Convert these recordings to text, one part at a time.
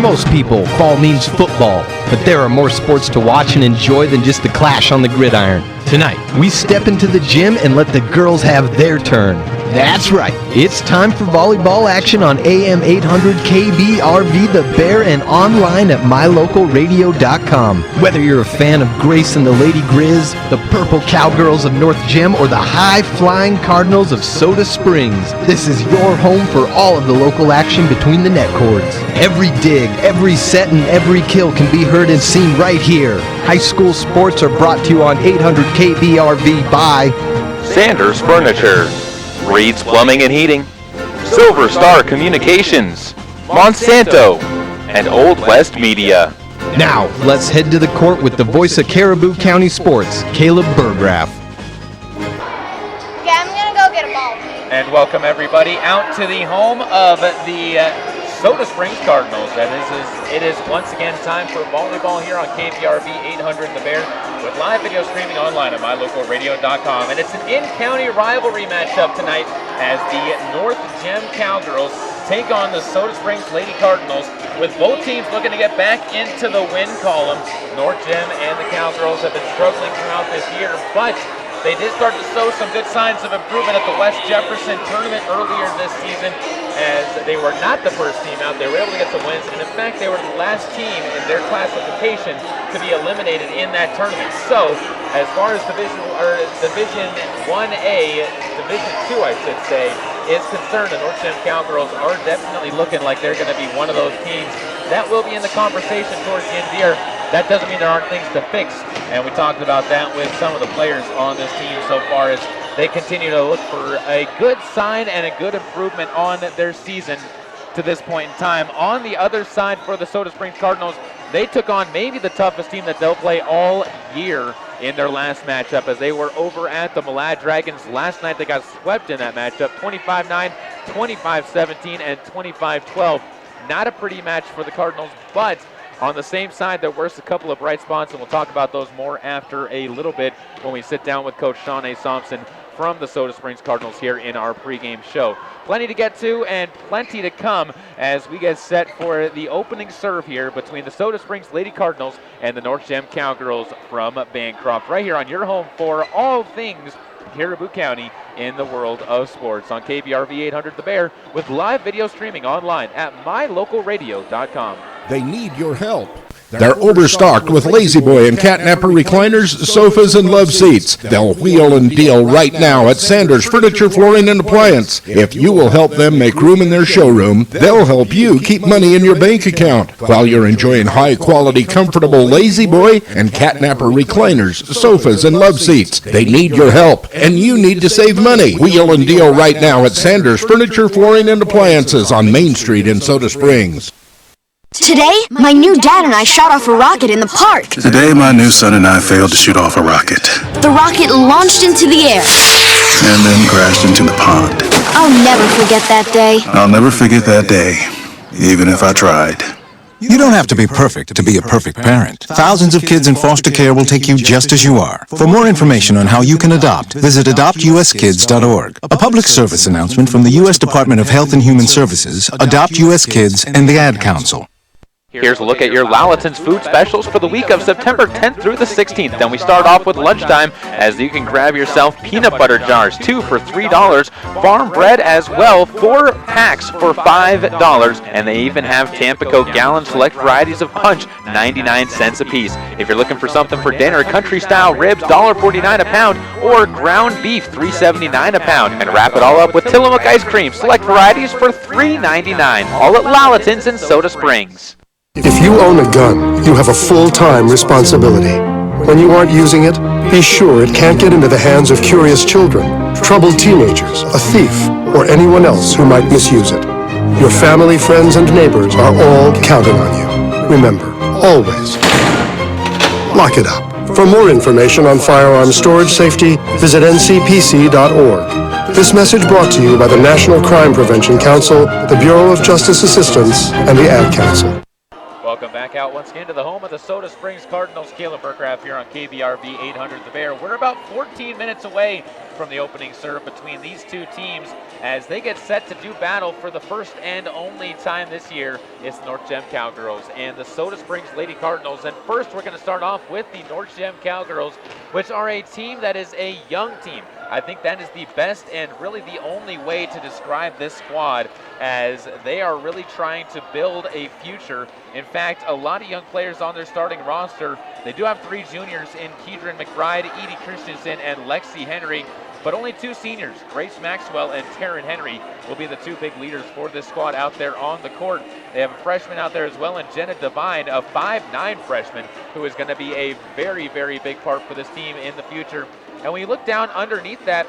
most people, fall means football, but there are more sports to watch and enjoy than just the clash on the gridiron. Tonight, we step into the gym and let the girls have their turn. That's right, it's time for volleyball action on AM 800 KBRV The Bear and online at mylocalradio.com. Whether you're a fan of Grace and the Lady Grizz, the Purple Cowgirls of North Gym, or the high-flying Cardinals of Soda Springs, this is your home for all of the local action between the net cords. Every dig, every set, and every kill can be heard and seen right here. High school sports are brought to you on 800 KBRV by Sanders Furniture, Reed's Plumbing and Heating, Silver Star Communications, Monsanto, and Old West Media. Now, let's head to the court with the voice of Caribou County Sports, Caleb Burgraff. Okay, I'm going to go get a ball. And welcome everybody out to the home of the Soda Springs Cardinals. It is once again time for volleyball here on KBRV 800 The Bear with live video streaming online at mylocalradio.com. And it's an in-county rivalry matchup tonight as the North Gem Cowgirls take on the Soda Springs Lady Cardinals, with both teams looking to get back into the win column. North Gem and the Cowgirls have been struggling throughout this year, but they did start to show some good signs of improvement at the West Jefferson tournament earlier this season, as they were not the first team out. They were able to get some wins, and in fact, they were the last team in their classification to be eliminated in that tournament. So, as far as Division 1A, Division 2, I should say, is concerned, the North Gem Cowgirls are definitely looking like they're going to be one of those teams that will be in the conversation towards the end of the year. That doesn't mean there aren't things to fix, and we talked about that with some of the players on this team so far, as they continue to look for a good sign and a good improvement on their season to this point in time. On the other side for the Soda Springs Cardinals, they took on maybe the toughest team that they'll play all year in their last matchup, as they were over at the Malad Dragons. Last night they got swept in that matchup, 25-9, 25-17, and 25-12. Not a pretty match for the Cardinals, but on the same side, there were a couple of bright spots, and we'll talk about those more after a little bit when we sit down with Coach Sean A. Thompson from the Soda Springs Cardinals here in our pregame show. Plenty to get to and plenty to come as we get set for the opening serve here between the Soda Springs Lady Cardinals and the North Gem Cowgirls from Bancroft, right here on your home for all things Caribou County in the world of sports on KBRV 800 The Bear, with live video streaming online at mylocalradio.com. They need your help. They're overstocked with Lazy Boy and Catnapper recliners, sofas, and love seats. They'll wheel and deal right now at Sanders Furniture, Flooring, and Appliance. If you will help them make room in their showroom, they'll help you keep money in your bank account while you're enjoying high-quality, comfortable Lazy Boy and Catnapper recliners, sofas, and love seats. They need your help, and you need to save money. Wheel and deal right now at Sanders Furniture, Flooring, and Appliances on Main Street in Soda Springs. Today, my new dad and I shot off a rocket in the park. Today, my new son and I failed to shoot off a rocket. The rocket launched into the air and then crashed into the pond. I'll never forget that day. I'll never forget that day, even if I tried. You don't have to be perfect to be a perfect parent. Thousands of kids in foster care will take you just as you are. For more information on how you can adopt, visit adoptuskids.org. A public service announcement from the U.S. Department of Health and Human Services, Adopt U.S. Kids, and the Ad Council. Here's a look at your Lalaton's food specials for the week of September 10th through the 16th. Then we start off with lunchtime, as you can grab yourself peanut butter jars, 2 for $3, farm bread as well, 4 packs for $5, and they even have Tampico gallon select varieties of punch, 99 cents a piece. If you're looking for something for dinner, country-style ribs, $1.49 a pound, or ground beef, $3.79 a pound. And wrap it all up with Tillamook ice cream, select varieties for $3.99, all at Lalaton's in Soda Springs. If you own a gun, you have a full-time responsibility. When you aren't using it, be sure it can't get into the hands of curious children, troubled teenagers, a thief, or anyone else who might misuse it. Your family, friends, and neighbors are all counting on you. Remember, always, lock it up. For more information on firearm storage safety, visit ncpc.org. This message brought to you by the National Crime Prevention Council, the Bureau of Justice Assistance, and the Ad Council. Welcome back out once again to the home of the Soda Springs Cardinals. Caleb Burgraff here on KBRV 800 The Bear. We're about 14 minutes away from the opening serve between these two teams as they get set to do battle for the first and only time this year. It's North Gem Cowgirls and the Soda Springs Lady Cardinals. And first we're going to start off with the North Gem Cowgirls, which are a team that is a young team. I think that is the best and really the only way to describe this squad, as they are really trying to build a future. In fact, a lot of young players on their starting roster. They do have 3 juniors in Kedron McBride, Edie Christensen, and Lexi Henry, but only 2 seniors, Grace Maxwell and Taryn Henry, will be the 2 big leaders for this squad out there on the court. They have a freshman out there as well, and Jenna Devine, a 5'9" freshman, who is going to be a very, very big part for this team in the future. And when you look down underneath that,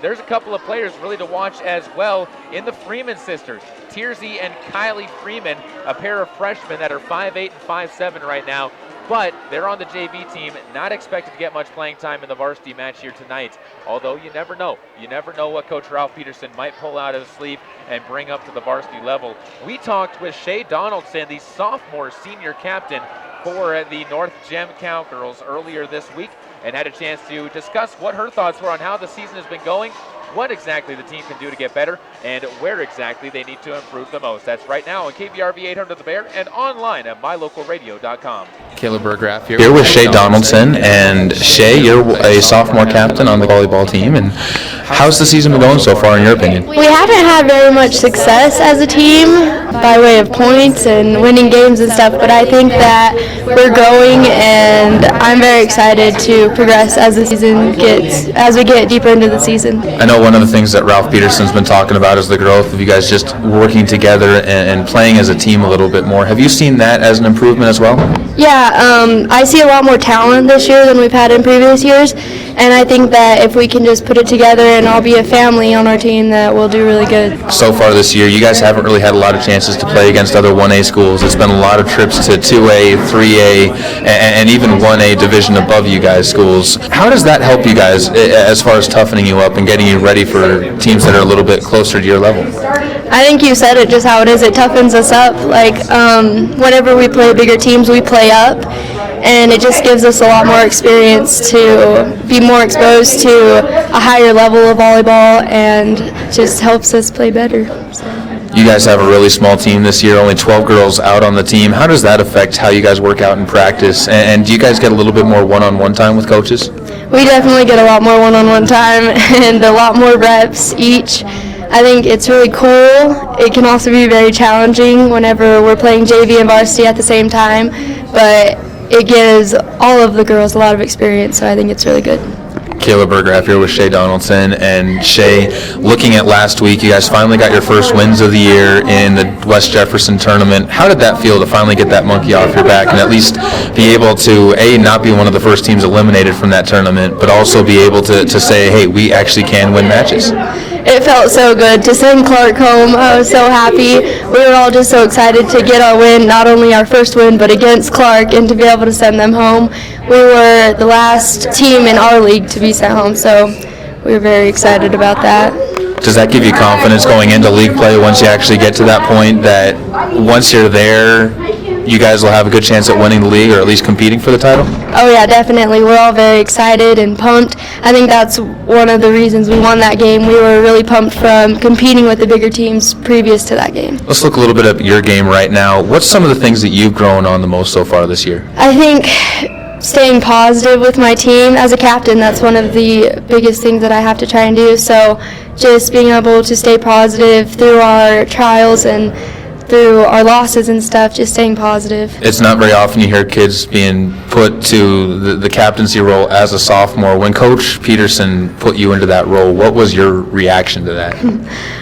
there's a couple of players really to watch as well in the Freeman sisters. Tiersey and Kylie Freeman, a pair of freshmen that are 5'8" and 5'7" right now, but they're on the JV team, not expected to get much playing time in the varsity match here tonight. Although you never know. You never know what Coach Ralph Peterson might pull out of his sleeve and bring up to the varsity level. We talked with Shay Donaldson, the sophomore senior captain for the North Gem Cowgirls earlier this week, and had a chance to discuss what her thoughts were on how the season has been going, what exactly the team can do to get better, and where exactly they need to improve the most. That's right now on KBRV 800 The Bear and online at mylocalradio.com. Caleb Burgraff here with Shay Donaldson. And Shay, you're a sophomore captain on the volleyball team. And how's the season been going so far, in your opinion? We haven't had very much success as a team by way of points and winning games and stuff, but I think that we're growing, and I'm very excited to progress as the season as we get deeper into the season. I know one of the things that Ralph Peterson's been talking about is the growth of you guys just working together and playing as a team a little bit more. Have you seen that as an improvement as well? Yeah, I see a lot more talent this year than we've had in previous years, and I think that if we can just put it together and all be a family on our team, that we'll do really good. So far this year, you guys haven't really had a lot of chances to play against other 1A schools. It's been a lot of trips to 2A, 3A, and even 1A division above you guys schools. How does that help you guys as far as toughening you up and getting you ready for teams that are a little bit closer to your level? I think you said it just how it is. It toughens us up. Like, whenever we play bigger teams, we play up, and it just gives us a lot more experience to be more exposed to a higher level of volleyball, and just helps us play better. So. You guys have a really small team this year, only 12 girls out on the team. How does that affect how you guys work out in practice? And do you guys get a little bit more one-on-one time with coaches? We definitely get a lot more one-on-one time and a lot more reps each. I think it's really cool. It can also be very challenging whenever we're playing JV and varsity at the same time, but it gives all of the girls a lot of experience, so I think it's really good. Caleb Burgraff here with Shay Donaldson. And Shay, looking at last week, you guys finally got your first wins of the year in the West Jefferson tournament. How did that feel to finally get that monkey off your back and at least be able to, A, not be one of the first teams eliminated from that tournament, but also be able to say, hey, we actually can win matches? It felt so good to send Clark home. I was so happy. We were all just so excited to get our win, not only our first win, but against Clark, and to be able to send them home. We were the last team in our league to be sent home, so we were very excited about that. Does that give you confidence going into league play once you actually get to that point, that once you're there, you guys will have a good chance at winning the league or at least competing for the title? Oh yeah, definitely. We're all very excited and pumped. I think that's one of the reasons we won that game. We were really pumped from competing with the bigger teams previous to that game. Let's look a little bit at your game right now. What's some of the things that you've grown on the most so far this year? I think staying positive with my team. As a captain, that's one of the biggest things that I have to try and do. So just being able to stay positive through our trials and through our losses and stuff, just staying positive. It's not very often you hear kids being put to the captaincy role as a sophomore. When Coach Peterson put you into that role, what was your reaction to that?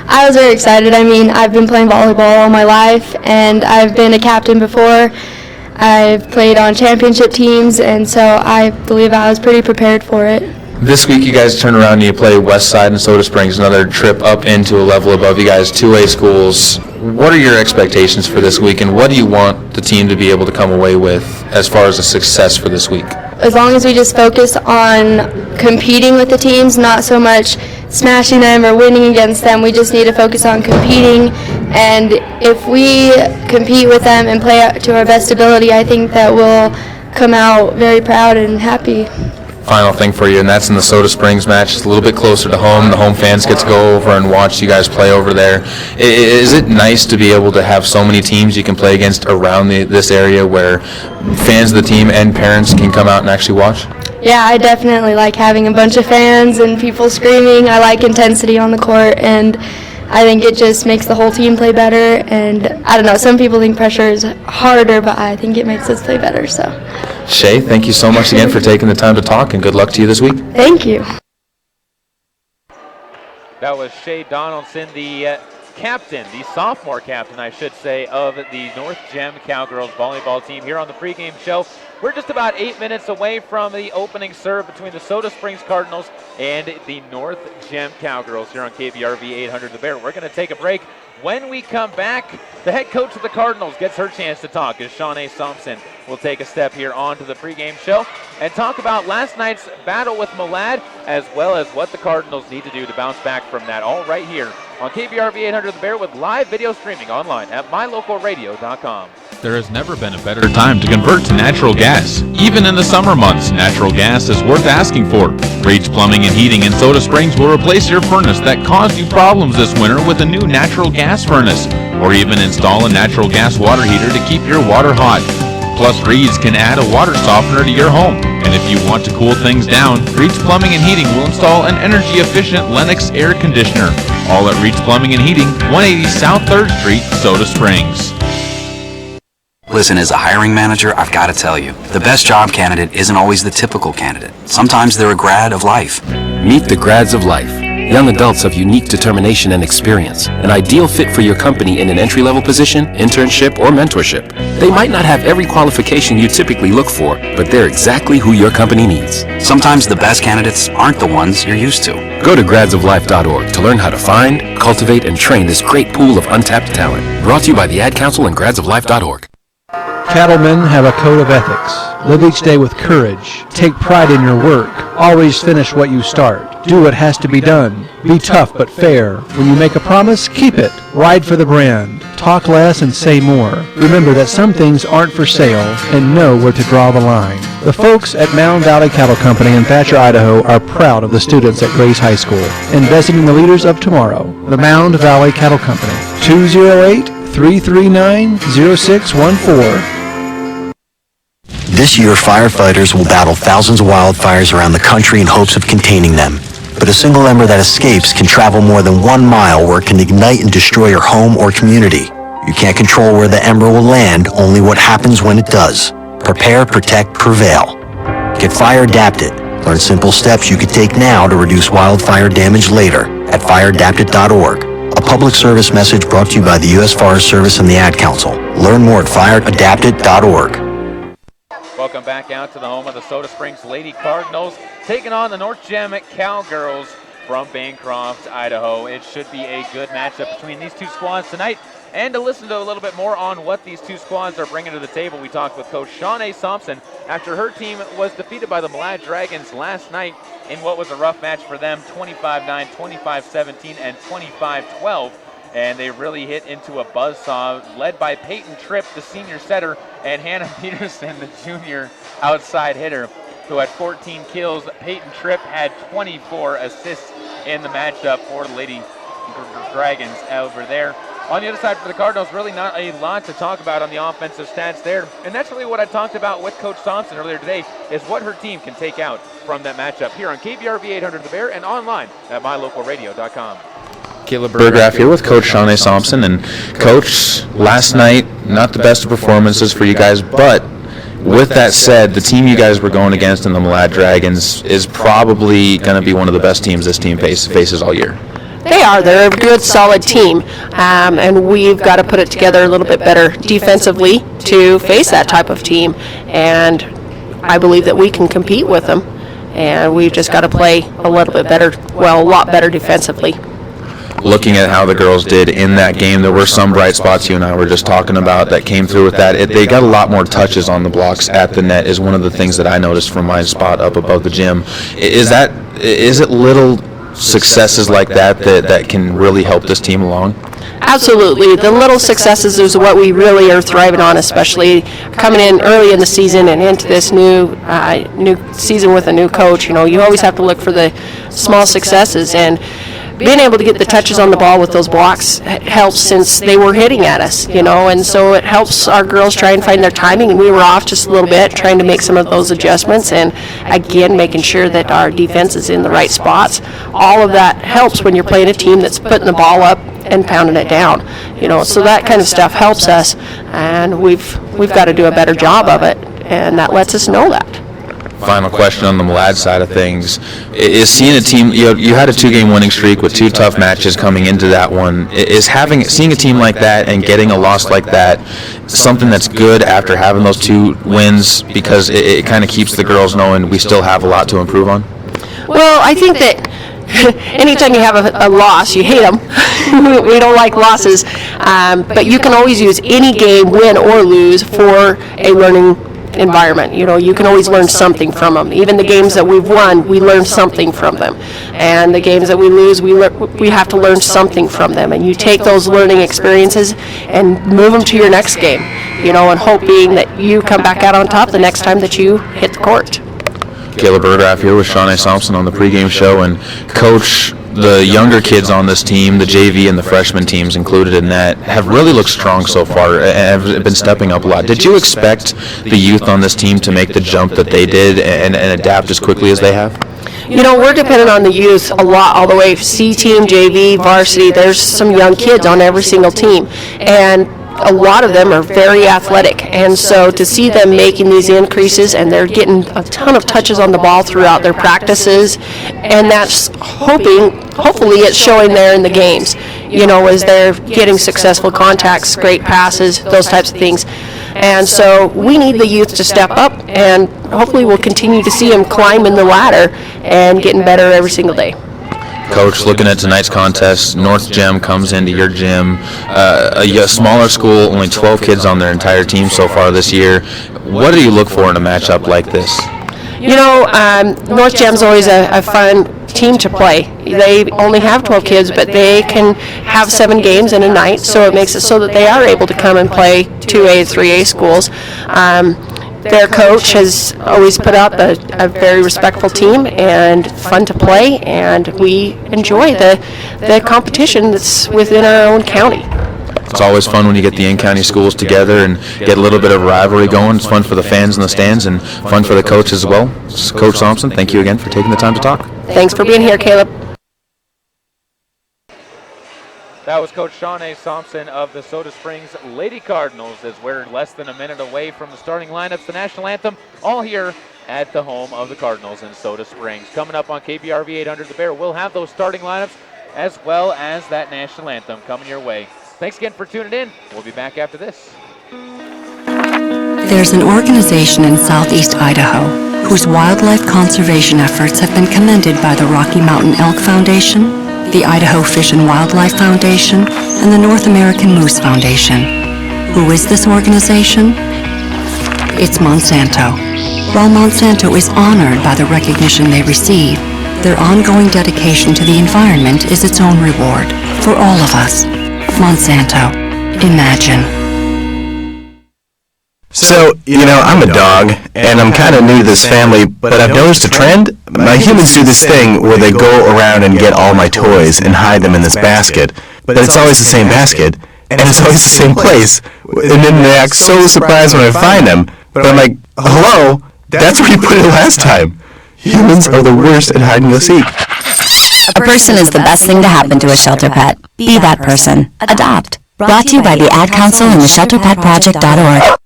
I was very excited. I mean, I've been playing volleyball all my life, and I've been a captain before. I've played on championship teams, and so I believe I was pretty prepared for it. This week you guys turn around and you play Westside and Soda Springs, another trip up into a level above you guys, 2A schools. What are your expectations for this week, and what do you want the team to be able to come away with as far as a success for this week? as long as we just focus on competing with the teams, not so much smashing them or winning against them. We just need to focus on competing, and if we compete with them and play up to our best ability, I think that we'll come out very proud and happy. Final thing for you, and that's in the Soda Springs match. It's a little bit closer to home. The home fans get to go over and watch you guys play over there. Is it nice to be able to have so many teams you can play against around this area where fans of the team and parents can come out and actually watch? Yeah, I definitely like having a bunch of fans and people screaming. I like intensity on the court, and I think it just makes the whole team play better. And I don't know, some people think pressure is harder, but I think it makes us play better. So, Shay, thank you so much again for taking the time to talk, and good luck to you this week. Thank you. That was Shay Donaldson, the captain, the sophomore captain, I should say, of the North Gem Cowgirls volleyball team here on the pregame show. We're just about 8 minutes away from the opening serve between the Soda Springs Cardinals and the North Gem Cowgirls here on KVRV 800 The Bear. We're going to take a break. When we come back, the head coach of the Cardinals gets her chance to talk as Shawnee Thompson will take a step here onto the pregame show and talk about last night's battle with Malad, as well as what the Cardinals need to do to bounce back from that, all right here on KVRV 800 The Bear with live video streaming online at mylocalradio.com. There has never been a better time to convert to natural gas. Even in the summer months, natural gas is worth asking for. Reach Plumbing and Heating in Soda Springs will replace your furnace that caused you problems this winter with a new natural gas furnace, or even install a natural gas water heater to keep your water hot. Plus, Reed's can add a water softener to your home. And if you want to cool things down, Reed's Plumbing and Heating will install an energy-efficient Lennox air conditioner. All at Reed's Plumbing and Heating, 180 South 3rd Street, Soda Springs. Listen, as a hiring manager, I've got to tell you, the best job candidate isn't always the typical candidate. Sometimes they're a grad of life. Meet the grads of life. Young adults of unique determination and experience. An ideal fit for your company in an entry-level position, internship, or mentorship. They might not have every qualification you typically look for, but they're exactly who your company needs. Sometimes the best candidates aren't the ones you're used to. Go to gradsoflife.org to learn how to find, cultivate, and train this great pool of untapped talent. Brought to you by the Ad Council and gradsoflife.org. Cattlemen have a code of ethics. Live each day with courage. Take pride in your work. Always finish what you start. Do what has to be done. Be tough but fair. When you make a promise, keep it. Ride for the brand. Talk less and say more. Remember that some things aren't for sale, and know where to draw the line. The folks at Mound Valley Cattle Company in Thatcher, Idaho are proud of the students at Grace High School, investing in the leaders of tomorrow. The Mound Valley Cattle Company, 208-339-0614. This year, firefighters will battle thousands of wildfires around the country in hopes of containing them. But a single ember that escapes can travel more than 1 mile, where it can ignite and destroy your home or community. You can't control where the ember will land, only what happens when it does. Prepare, protect, prevail. Get fire adapted. Learn simple steps you could take now to reduce wildfire damage later at fireadapted.org. A public service message brought to you by the U.S. Forest Service and the Ad Council. Learn more at fireadapted.org. Welcome back out to the home of the Soda Springs Lady Cardinals, taking on the North Gem Cowgirls from Bancroft, Idaho. It should be a good matchup between these two squads tonight. And to listen to a little bit more on what these two squads are bringing to the table, we talked with Coach Shawnee Thompson after her team was defeated by the Malad Dragons last night in what was a rough match for them, 25-9, 25-17, and 25-12. And they really hit into a buzzsaw, led by Peyton Tripp, the senior setter, and Hannah Peterson, the junior outside hitter, who had 14 kills. Peyton Tripp had 24 assists in the matchup for the Lady Dragons over there. On the other side for the Cardinals, really not a lot to talk about on the offensive stats there. And that's really what I talked about with Coach Thompson earlier today, is what her team can take out from that matchup here on KVRV 800 The Bear and online at mylocalradio.com. Caleb Burgraff here with Coach Shawnee Thompson. And Coach, last night, not the best of performances for you guys, but with that said, the team you guys were going against in the Malad Dragons is probably going to be one of the best teams this team faces all year. They are. They're a good, solid team, and we've got to put it together a little bit better defensively to face that type of team, and I believe that we can compete with them, and we've just got to play a little bit better, well, a lot better defensively. looking at how the girls did in that game, there were some bright spots you and I were just talking about that came through with that. They got a lot more touches on the blocks at the net is one of the things that I noticed from my spot up above the gym. Is it little successes like that can really help this team along? Absolutely. The little successes is what we really are thriving on, especially coming in early in the season and into this new season with a new coach. You always have to look for the small successes, and being able to get the touches on the ball with those blocks helps since they were hitting at us, and so it helps our girls try and find their timing, and we were off just a little bit trying to make some of those adjustments, and again making sure that our defense is in the right spots. All of that helps when you're playing a team that's putting the ball up and pounding it down, so that kind of stuff helps us, and we've got to do a better job of it, and that lets us know that. Final question on the Malad side of things is seeing a team. You had a 2-game winning streak with 2 tough matches coming into that one. Seeing a team like that and getting a loss like that something that's good after having those 2 wins, because it kind of keeps the girls knowing we still have a lot to improve on? Well, I think that anytime you have a loss, you hate them. We don't like losses, but you can always use any game, win or lose, for a learning environment. You can always learn something from them. Even the games that we've won, we learn something from them, and the games that we lose, we have to learn something from them, and you take those learning experiences and move them to your next game, and hoping that you come back out on top the next time that you hit the court. Kayla Burgraff here with Shawnee Thompson on the pregame show, and Coach, the younger kids on this team, the JV and the freshman teams included in that, have really looked strong so far and have been stepping up a lot. Did you expect the youth on this team to make the jump that they did and adapt as quickly as they have? We're dependent on the youth a lot, all the way C team, JV, varsity. There's some young kids on every single team, and a lot of them are very athletic, and so to see them making these increases, and they're getting a ton of touches on the ball throughout their practices, and that's hopefully it's showing there in the games, as they're getting successful contacts, great passes, those types of things. And so we need the youth to step up, and hopefully we'll continue to see them climbing the ladder and getting better every single day. Coach, looking at tonight's contest, North Gem comes into your gym, a smaller school, only 12 kids on their entire team so far this year. What do you look for in a matchup like this? North Gem's always a fun team to play. They only have 12 kids, but they can have 7 games in a night, so it makes it so that they are able to come and play 2A, 3A schools. Their coach has always put up a very respectful team and fun to play, and we enjoy the competition that's within our own county. It's always fun when you get the in-county schools together and get a little bit of rivalry going. It's fun for the fans in the stands and fun for the coach as well. Coach Thompson, thank you again for taking the time to talk. Thanks for being here, Caleb. That was Coach Shawnee Thompson of the Soda Springs Lady Cardinals, as we're less than a minute away from the starting lineups, the national anthem, all here at the home of the Cardinals in Soda Springs. Coming up on KPRV 800 The Bear, we'll have those starting lineups as well as that national anthem coming your way. Thanks again for tuning in. We'll be back after this. There's an organization in southeast Idaho whose wildlife conservation efforts have been commended by the Rocky Mountain Elk Foundation, the Idaho Fish and Wildlife Foundation, and the North American Moose Foundation. Who is this organization? It's Monsanto. While Monsanto is honored by the recognition they receive, their ongoing dedication to the environment is its own reward for all of us. Monsanto. Imagine. So, I'm a dog, and I'm kind of new to this family, but I've noticed a trend. My humans do this thing where they go around and get all my toys and hide them in this basket, but it's always the same basket, and it's always the same place, and then they act so surprised when I find them, but I'm like, hello, that's where you put it last time. Humans are the worst at hide and go seek. A person is the best thing to happen to a shelter pet. Be that person. Adopt. Brought to you by the Ad Council and the ShelterPetProject.org.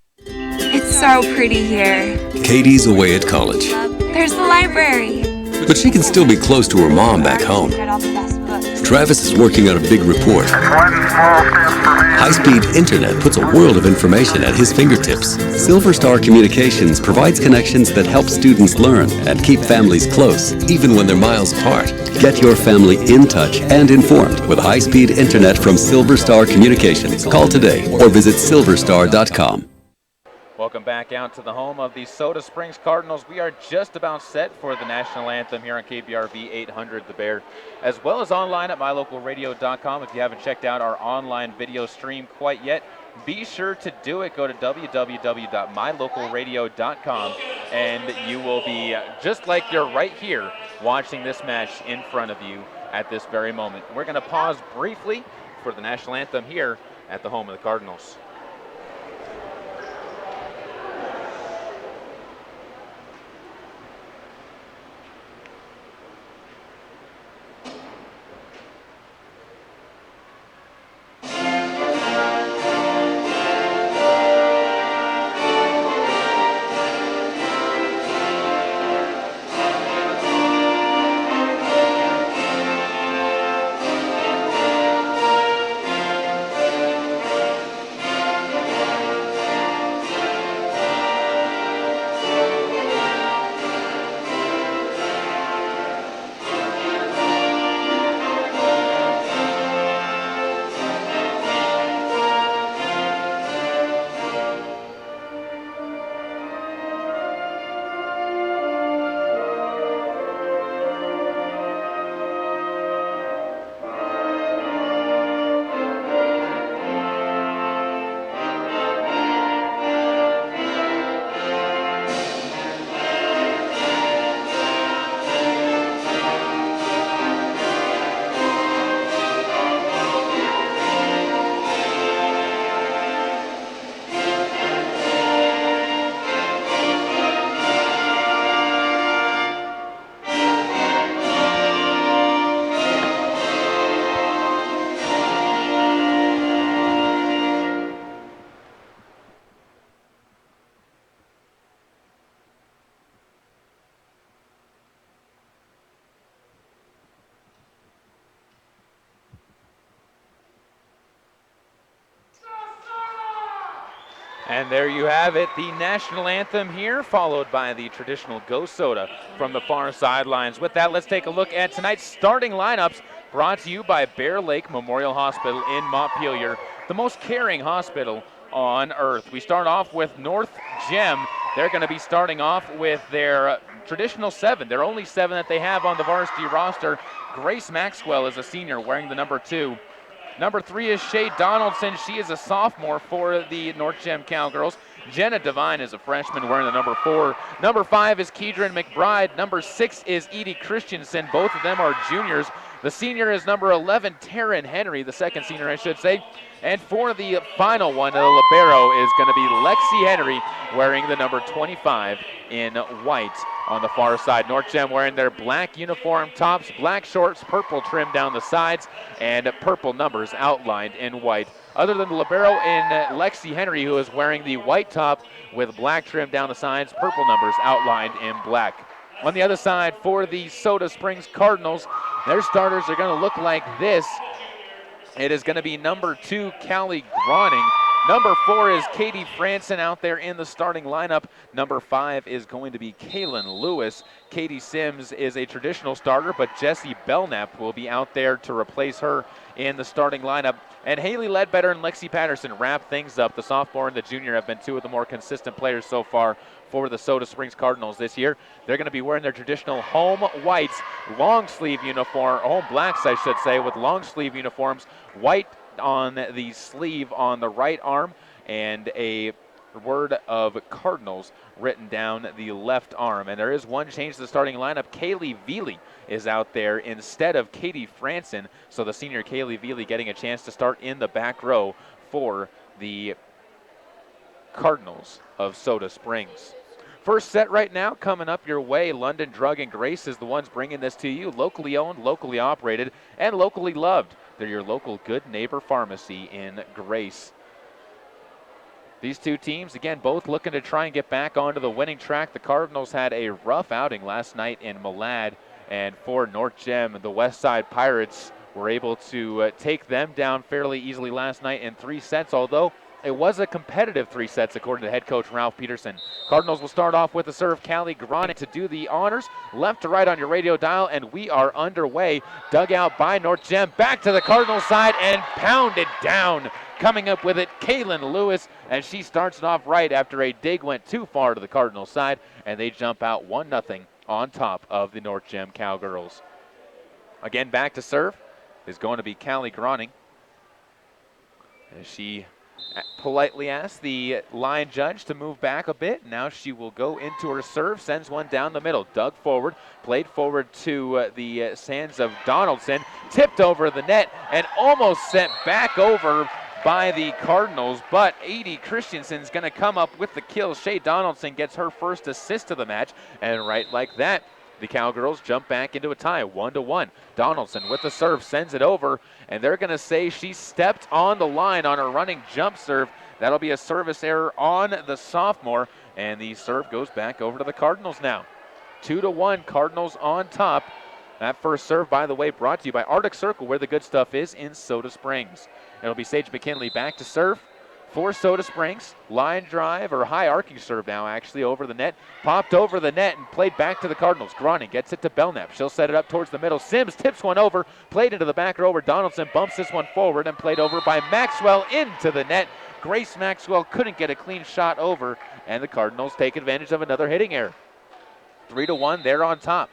It's so pretty here. Katie's away at college, There's the library. but she can still be close to her mom back home. Get all the best books. Travis is working on a big report. High-speed internet puts a world of information at his fingertips. Silver Star Communications provides connections that help students learn and keep families close, even when they're miles apart. Get your family in touch and informed with high-speed internet from Silver Star Communications. Call today or visit silverstar.com. Welcome back out to the home of the Soda Springs Cardinals. We are just about set for the national anthem here on KBRV 800 The Bear, as well as online at mylocalradio.com. If you haven't checked out our online video stream quite yet, be sure to do it. Go to www.mylocalradio.com, and you will be just like you're right here watching this match in front of you at this very moment. We're going to pause briefly for the national anthem here at the home of the Cardinals. And there you have it, the national anthem here, followed by the traditional Go Soda from the far sidelines. With that, let's take a look at tonight's starting lineups, brought to you by Bear Lake Memorial Hospital in Montpelier, the most caring hospital on earth. We start off with North Gem. They're going to be starting off with their traditional 7. Their only 7 that they have on the varsity roster. Grace Maxwell is a senior wearing the number 2. Number 3 is Shay Donaldson. She is a sophomore for the North Gem Cowgirls. Jenna Devine is a freshman wearing the number 4. Number 5 is Keedron McBride. Number 6 is Edie Christensen. Both of them are juniors. The senior is number 11, Taryn Henry, the second senior, I should say. And for the final one, the libero is going to be Lexi Henry, wearing the number 25 in white on the far side. North Gem wearing their black uniform tops, black shorts, purple trim down the sides, and purple numbers outlined in white. Other than the libero in Lexi Henry, who is wearing the white top with black trim down the sides, purple numbers outlined in black. On the other side, for the Soda Springs Cardinals, their starters are going to look like this. It is going to be number 2, Callie Groning. Number 4 is Katie Franson out there in the starting lineup. Number 5 is going to be Kaylin Lewis. Katie Sims is a traditional starter, but Jessie Belknap will be out there to replace her in the starting lineup. And Haley Ledbetter and Lexi Patterson wrap things up. The sophomore and the junior have been 2 of the more consistent players so far for the Soda Springs Cardinals this year. They're going to be wearing their traditional home whites, long sleeve uniform, home blacks I should say, with long sleeve uniforms, white on the sleeve on the right arm, and a word of Cardinals written down the left arm. And there is one change to the starting lineup. Kaylee Veely is out there instead of Katie Franson, so the senior Kaylee Veely getting a chance to start in the back row for the Cardinals of Soda Springs. First set right now coming up your way. London Drug and Grace is the ones bringing this to you. Locally owned, locally operated, and locally loved. They're your local good neighbor pharmacy in Grace. These two teams, again, both looking to try and get back onto the winning track. The Cardinals had a rough outing last night in Malad, and for North Gem, the West Side Pirates were able to take them down fairly easily last night in 3 sets, although it was a competitive 3 sets according to head coach Ralph Peterson. Cardinals will start off with a serve. Callie Grani to do the honors. Left to right on your radio dial, and we are underway. Dug out by North Gem. Back to the Cardinals side and pounded down. Coming up with it, Kaylin Lewis, and she starts it off right after a dig went too far to the Cardinals side, and they jump out 1-0 on top of the North Gem Cowgirls. Again, back to serve is going to be Callie Grani. As she politely asked the line judge to move back a bit. Now she will go into her serve, sends one down the middle, dug forward, played forward to the sands of Donaldson, tipped over the net and almost sent back over by the Cardinals, but Edie Christensen's going to come up with the kill. Shea Donaldson gets her first assist of the match, and right like that, the Cowgirls jump back into a tie, 1-1. Donaldson with the serve sends it over, and they're going to say she stepped on the line on her running jump serve. That'll be a service error on the sophomore, and the serve goes back over to the Cardinals now. 2-1, Cardinals on top. That first serve, by the way, brought to you by Arctic Circle, where the good stuff is in Soda Springs. It'll be Sage McKinley back to serve for Soda Springs. Line drive, or high arcing serve now, actually, over the net. Popped over the net and played back to the Cardinals. Grani gets it to Belknap. She'll set it up towards the middle. Sims tips one over, played into the back row over. Donaldson bumps this one forward and played over by Maxwell into the net. Grace Maxwell couldn't get a clean shot over, and the Cardinals take advantage of another hitting error. 3-1, they're on top.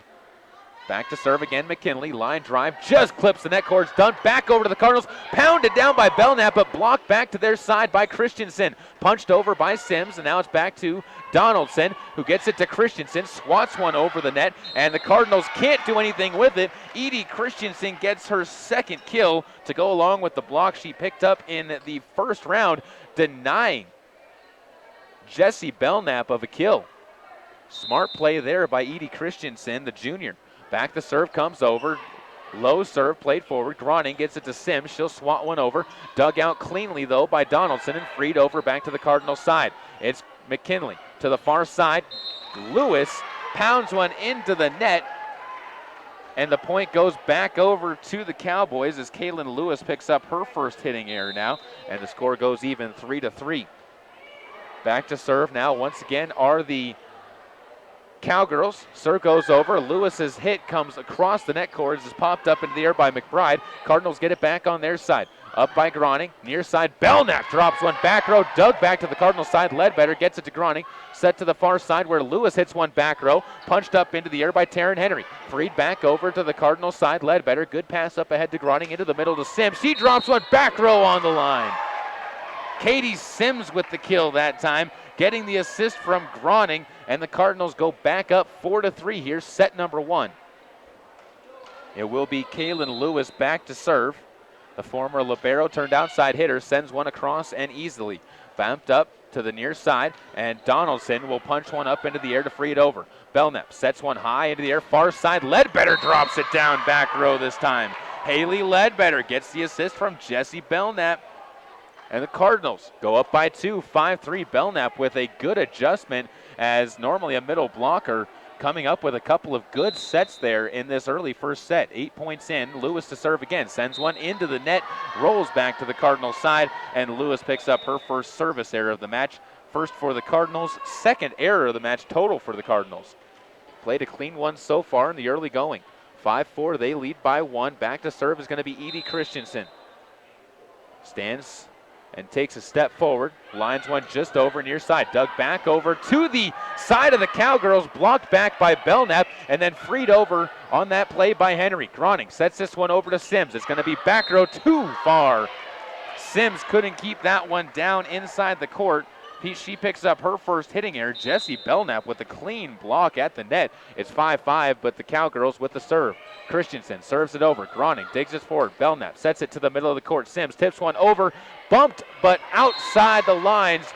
Back to serve again, McKinley. Line drive, just clips the net cords, done. Back over to the Cardinals, pounded down by Belknap, but blocked back to their side by Christensen. Punched over by Sims, and now it's back to Donaldson, who gets it to Christensen, swats one over the net, and the Cardinals can't do anything with it. Edie Christensen gets her second kill to go along with the block she picked up in the first round, denying Jessie Belknap of a kill. Smart play there by Edie Christensen, the junior. Back the serve comes over. Low serve played forward. Grani gets it to Sims. She'll swat one over. Dug out cleanly, though, by Donaldson and freed over back to the Cardinals side. It's McKinley to the far side. Lewis pounds one into the net. And the point goes back over to the Cowboys as Kaylin Lewis picks up her first hitting error now. And the score goes even 3-3. Back to serve now once again are the Cowgirls. Serve goes over. Lewis's hit comes across the net cords, is popped up into the air by McBride. Cardinals get it back on their side. Up by Grani. Near side, Belknap drops one back row. Dug back to the Cardinals side. Ledbetter gets it to Grani. Set to the far side where Lewis hits one back row. Punched up into the air by Taryn Henry. Freed back over to the Cardinals side. Ledbetter. Good pass up ahead to Grani into the middle to Sims. She drops one back row on the line. Katie Sims with the kill that time, getting the assist from Grani, and the Cardinals go back up 4-3 here, set number 1. It will be Kaylin Lewis back to serve. The former libero turned outside hitter, sends one across and easily. Bumped up to the near side, and Donaldson will punch one up into the air to free it over. Belknap sets one high into the air, far side. Ledbetter drops it down back row this time. Haley Ledbetter gets the assist from Jessie Belknap. And the Cardinals go up by 2, 5-3. Belknap with a good adjustment as normally a middle blocker, coming up with a couple of good sets there in this early first set. 8 points in. Lewis to serve again. Sends one into the net. Rolls back to the Cardinals side. And Lewis picks up her first service error of the match. First for the Cardinals. Second error of the match total for the Cardinals. Played a clean one so far in the early going. 5-4. They lead by 1. Back to serve is going to be Edie Christensen. Stands and takes a step forward. Lines one just over near side. Dug back over to the side of the Cowgirls. Blocked back by Belknap and then freed over on that play by Henry. Grani sets this one over to Sims. It's going to be back row too far. Sims couldn't keep that one down inside the court. She picks up her first hitting error. Jessie Belknap with a clean block at the net. It's 5-5, but the Cowgirls with the serve. Christensen serves it over. Grani digs it forward. Belknap sets it to the middle of the court. Sims tips one over. Bumped, but outside the lines.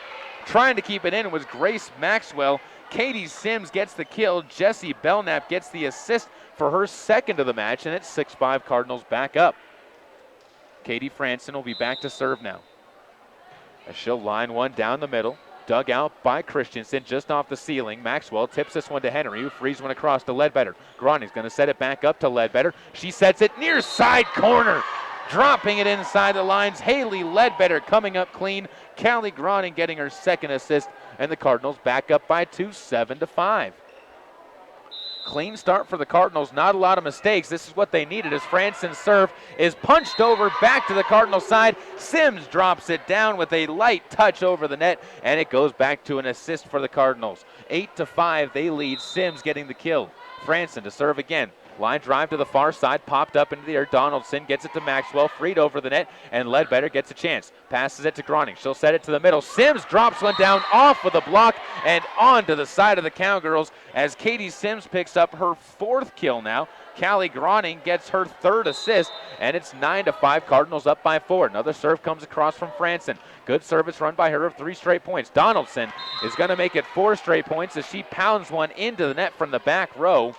Trying to keep it in was Grace Maxwell. Katie Sims gets the kill. Jessie Belknap gets the assist for her second of the match, and it's 6-5 Cardinals back up. Katie Franson will be back to serve now. As she'll line one down the middle. Dug out by Christensen just off the ceiling. Maxwell tips this one to Henry, who frees one across to Ledbetter. Groning's going to set it back up to Ledbetter. She sets it near side corner. Dropping it inside the lines. Haley Ledbetter coming up clean. Callie Groning getting her second assist. And the Cardinals back up by 2, 7-5. Clean start for the Cardinals, not a lot of mistakes. This is what they needed as Franson's serve is punched over back to the Cardinals side. Sims drops it down with a light touch over the net, and it goes back to an assist for the Cardinals. 8-5, they lead. Sims getting the kill. Franson to serve again. Line drive to the far side, popped up into the air. Donaldson gets it to Maxwell, freed over the net, and Ledbetter gets a chance. Passes it to Groning. She'll set it to the middle. Sims drops one down off with a block and onto the side of the Cowgirls as Katie Sims picks up her 4th kill now. Callie Groning gets her 3rd assist, and it's 9-5. Cardinals up by 4. Another serve comes across from Franson. Good service run by her of 3 straight points. Donaldson is going to make it 4 straight points as she pounds one into the net from the back row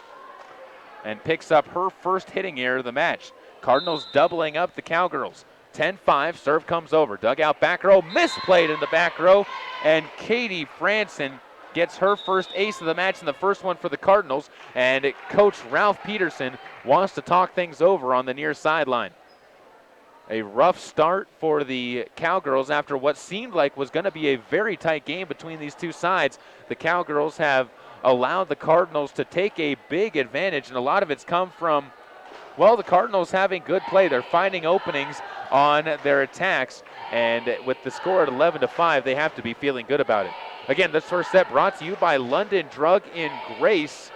and picks up her first hitting error of the match. Cardinals doubling up the Cowgirls. 10-5, serve comes over. Dug out back row, misplayed in the back row, and Katie Franson gets her first ace of the match and the first one for the Cardinals, and Coach Ralph Peterson wants to talk things over on the near sideline. A rough start for the Cowgirls after what seemed like was going to be a very tight game between these two sides. The Cowgirls have allowed the Cardinals to take a big advantage, and a lot of it's come from, well, the Cardinals having good play. They're finding openings on their attacks, and with the score at 11-5, they have to be feeling good about it. Again, this first set brought to you by London Drug in Grace.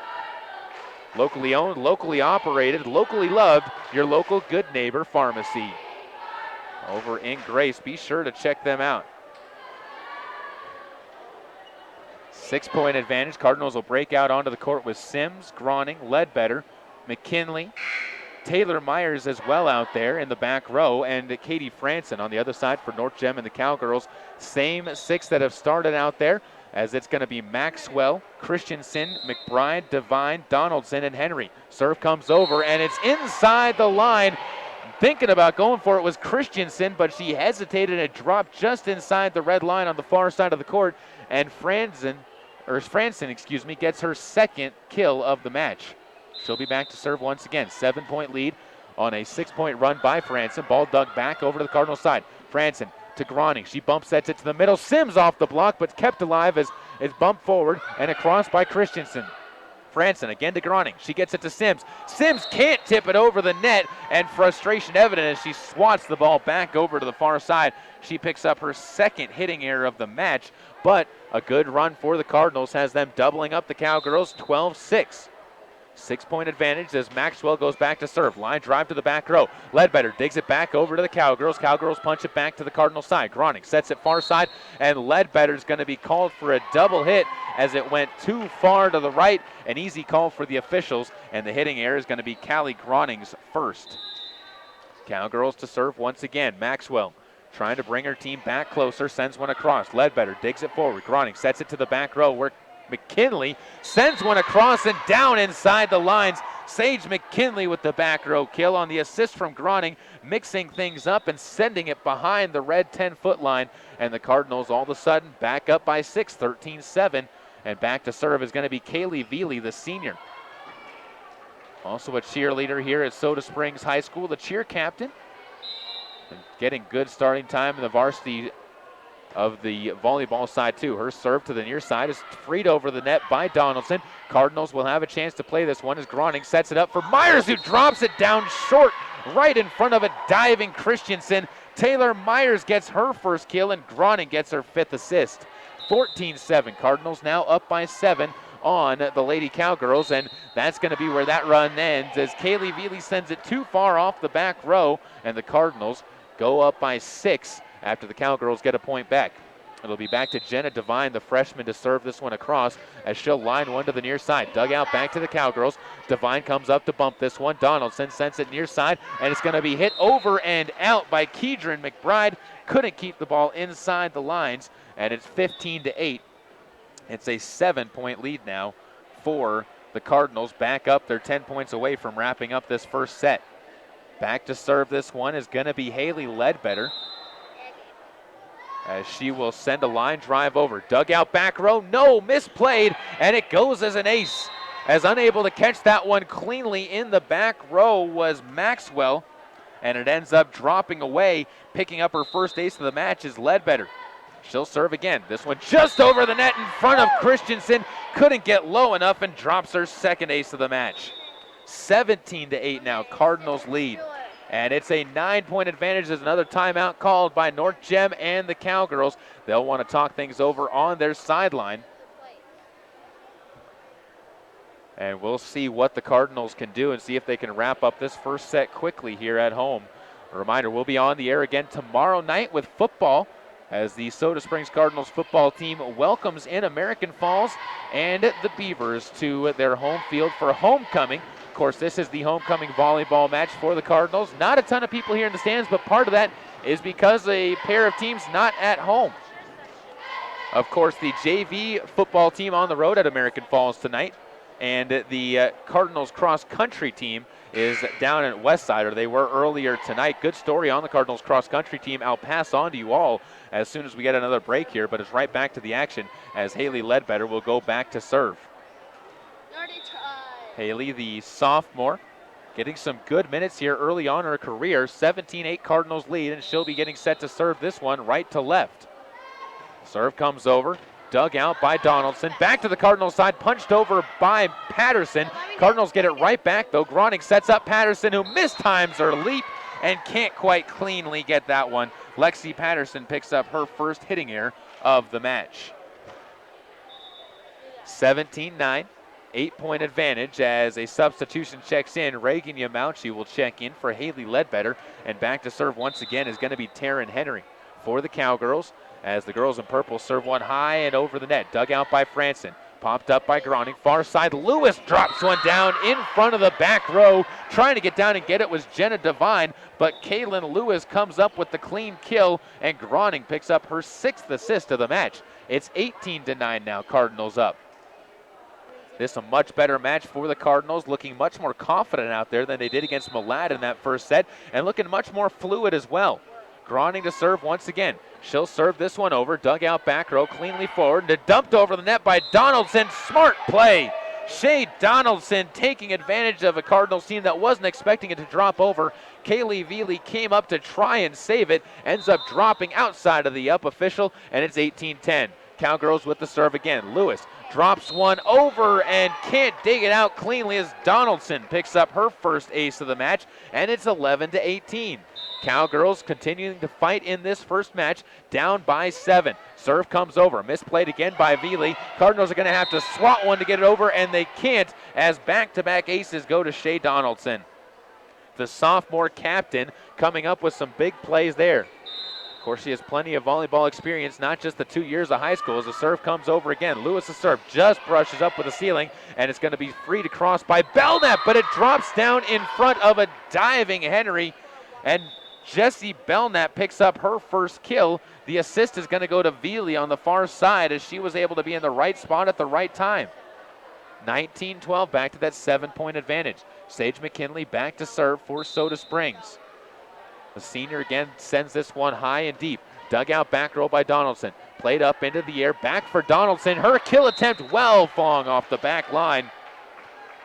Locally owned, locally operated, locally loved, your local good neighbor pharmacy. Over in Grace, be sure to check them out. 6-point advantage. Cardinals will break out onto the court with Sims, Groning, Ledbetter, McKinley, Taylor Myers as well out there in the back row, and Katie Franson on the other side for North Gem and the Cowgirls. Same 6 that have started out there, as it's going to be Maxwell, Christensen, McBride, Devine, Donaldson, and Henry. Serve comes over, and it's inside the line. Thinking about going for it was Christensen, but she hesitated and it dropped just inside the red line on the far side of the court, and Franson gets her 2nd kill of the match. She'll be back to serve once again. 7-point lead on a 6-point run by Franson. Ball dug back over to the Cardinal side. Franson to Groning. She bump sets it to the middle. Sims off the block, but kept alive as it's bumped forward and across by Christensen. Franson again to Groning. She gets it to Sims. Sims can't tip it over the net, and frustration evident as she swats the ball back over to the far side. She picks up her 2nd hitting error of the match, but a good run for the Cardinals has them doubling up the Cowgirls 12-6. 6-point advantage as Maxwell goes back to serve. Line drive to the back row. Ledbetter digs it back over to the Cowgirls. Cowgirls punch it back to the Cardinal side. Groning sets it far side, and Ledbetter's going to be called for a double hit as it went too far to the right. An easy call for the officials, and the hitting error is going to be Callie Groning's first. Cowgirls to serve once again. Maxwell trying to bring her team back closer, sends one across. Ledbetter digs it forward. Groning sets it to the back row where McKinley sends one across and down inside the lines. Sage McKinley with the back row kill on the assist from Groning, mixing things up and sending it behind the red 10-foot line. And the Cardinals all of a sudden back up by 6, 13-7. And back to serve is going to be Kaylee Veely, the senior. Also a cheerleader here at Soda Springs High School, the cheer captain. And getting good starting time in the varsity of the volleyball side too. Her serve to the near side is freed over the net by Donaldson. Cardinals will have a chance to play this one as Groning sets it up for Myers, who drops it down short right in front of a diving Christensen. Taylor Myers gets her first kill and Groning gets her 5th assist. 14-7. Cardinals now up by 7 on the Lady Cowgirls, and that's going to be where that run ends as Kaylee Veely sends it too far off the back row, and the Cardinals go up by 6 after the Cowgirls get a point back. It'll be back to Jenna Devine, the freshman, to serve this one across as she'll line one to the near side. Dug out back to the Cowgirls. Devine comes up to bump this one. Donaldson sends it near side, and it's going to be hit over and out by Kedron McBride. Couldn't keep the ball inside the lines, and it's 15-8. It's a 7-point lead now for the Cardinals. Back up. They're 10 points away from wrapping up this first set. Back to serve this one is going to be Haley Ledbetter. as she will send a line drive over. Dugout back row, no, misplayed, and it goes as an ace. As unable to catch that one cleanly in the back row was Maxwell, and it ends up dropping away. Picking up her first ace of the match is Ledbetter. She'll serve again. This one just over the net in front of Christensen. Couldn't get low enough and drops her second ace of the match. 17-8 now, Cardinals lead. And it's a 9-point advantage. There's another timeout called by North Gem and the Cowgirls. They'll want to talk things over on their sideline. And we'll see what the Cardinals can do and see if they can wrap up this first set quickly here at home. A reminder, we'll be on the air again tomorrow night with football as the Soda Springs Cardinals football team welcomes in American Falls and the Beavers to their home field for homecoming. Of course, this is the homecoming volleyball match for the Cardinals. Not a ton of people here in the stands, but part of that is because a pair of teams not at home. Of course, the JV football team on the road at American Falls tonight. And the Cardinals cross-country team is down at Westside, or they were earlier tonight. Good story on the Cardinals cross-country team. I'll pass on to you all as soon as we get another break here, but it's right back to the action as Haley Ledbetter will go back to serve. Haley, the sophomore, getting some good minutes here early on in her career. 17-8 Cardinals lead, and she'll be getting set to serve this one right to left. Serve comes over. Dug out by Donaldson. Back to the Cardinals side. Punched over by Patterson. Cardinals get it right back, though. Groning sets up Patterson, who mistimes her leap and can't quite cleanly get that one. Lexi Patterson picks up her first hitting error of the match. 17-9. 8-point advantage as a substitution checks in. Reagan Yamauchi will check in for Haley Ledbetter. And back to serve once again is going to be Taryn Henry for the Cowgirls, as the girls in purple serve one high and over the net. Dug out by Franson. Popped up by Groning. Far side, Lewis drops one down in front of the back row. Trying to get down and get it was Jenna Devine, but Kaylin Lewis comes up with the clean kill, and Groning picks up her 6th assist of the match. It's 18-9 now, Cardinals up. This is a much better match for the Cardinals, looking much more confident out there than they did against Malad in that first set, and looking much more fluid as well. Groning to serve once again. She'll serve this one over. Dug out back row, cleanly forward. And dumped over the net by Donaldson. Smart play. Shay Donaldson taking advantage of a Cardinals team that wasn't expecting it to drop over. Kaylee Veely came up to try and save it. Ends up dropping outside of the up official, and it's 18-10. Cowgirls with the serve again. Lewis drops one over and can't dig it out cleanly as Donaldson picks up her first ace of the match, and it's 11-18. Cowgirls continuing to fight in this first match, down by 7. Serve comes over, misplayed again by Veely. Cardinals are going to have to swat one to get it over, and they can't as back-to-back aces go to Shay Donaldson. The sophomore captain coming up with some big plays there. Of course, she has plenty of volleyball experience, not just the 2 years of high school. As the serve comes over again, Lewis' serve just brushes up with the ceiling, and it's going to be free to cross by Belknap, but it drops down in front of a diving Henry, and Jessie Belknap picks up her first kill. The assist is going to go to Veely on the far side as she was able to be in the right spot at the right time. 19-12, back to that 7-point advantage. Sage McKinley back to serve for Soda Springs. The senior again sends this one high and deep. Dug out back row by Donaldson. Played up into the air, back for Donaldson. Her kill attempt well falling off the back line.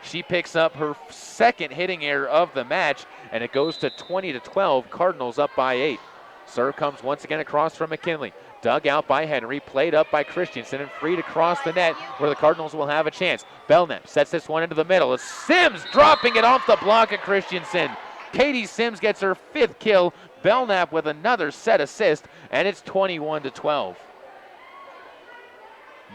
She picks up her second hitting error of the match, and it goes to 20-12, Cardinals up by 8. Serve comes once again across from McKinley. Dug out by Henry, played up by Christensen, and free to cross the net where the Cardinals will have a chance. Belknap sets this one into the middle. It's Sims dropping it off the block of Christensen. Katie Sims gets her 5th kill. Belknap with another set assist, and it's 21-12.